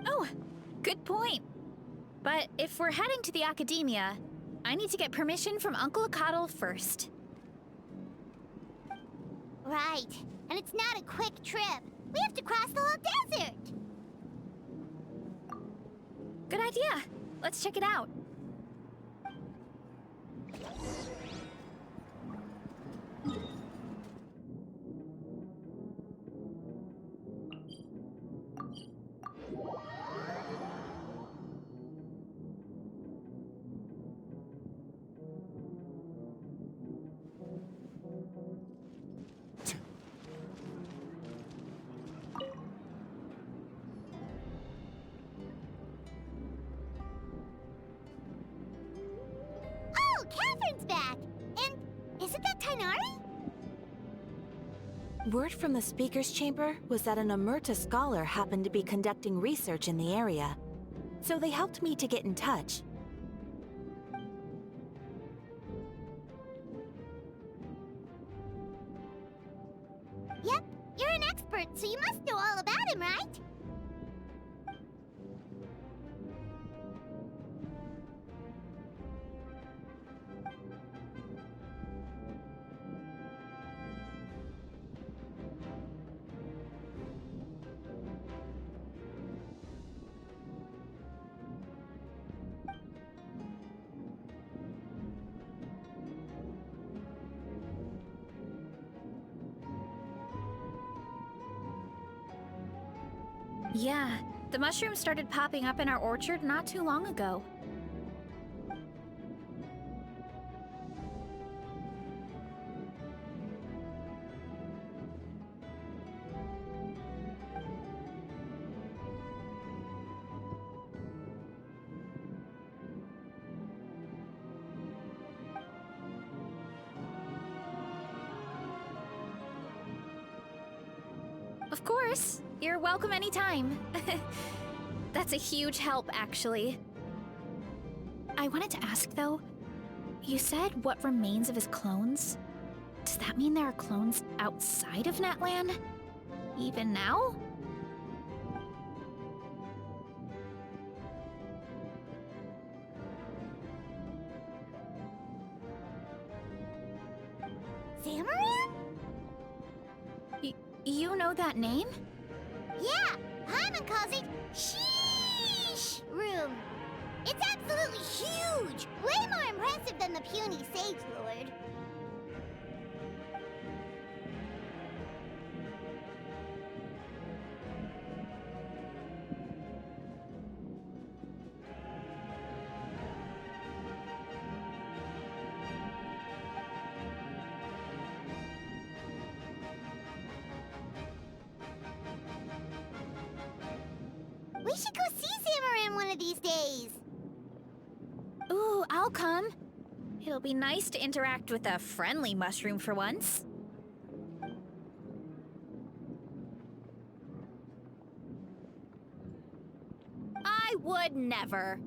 Oh, good point. But if we're heading to the academia, I need to get permission from Uncle Akatl first. Right, and it's not a quick trip. We have to cross the whole desert. Good idea. Let's check it out. Oh, Catherine's back! And isn't that Tainari? Word from the speaker's chamber was that an Omerta scholar happened to be conducting research in the area. So they helped me to get in touch. Yep, you're an expert, so you must know all about him, right? Yeah, the mushrooms started popping up in our orchard not too long ago. Of course. You're welcome anytime. That's a huge help, actually. I wanted to ask, though, you said what remains of his clones? Does that mean there are clones outside of Natlan? Even now? Samaran? You know that name? Yeah, Hyman calls it Sheesh Room. It's absolutely huge! Way more impressive than the puny Sage Lord. We should go see Samaran one of these days. Ooh, I'll come. It'll be nice to interact with a friendly mushroom for once. I would never.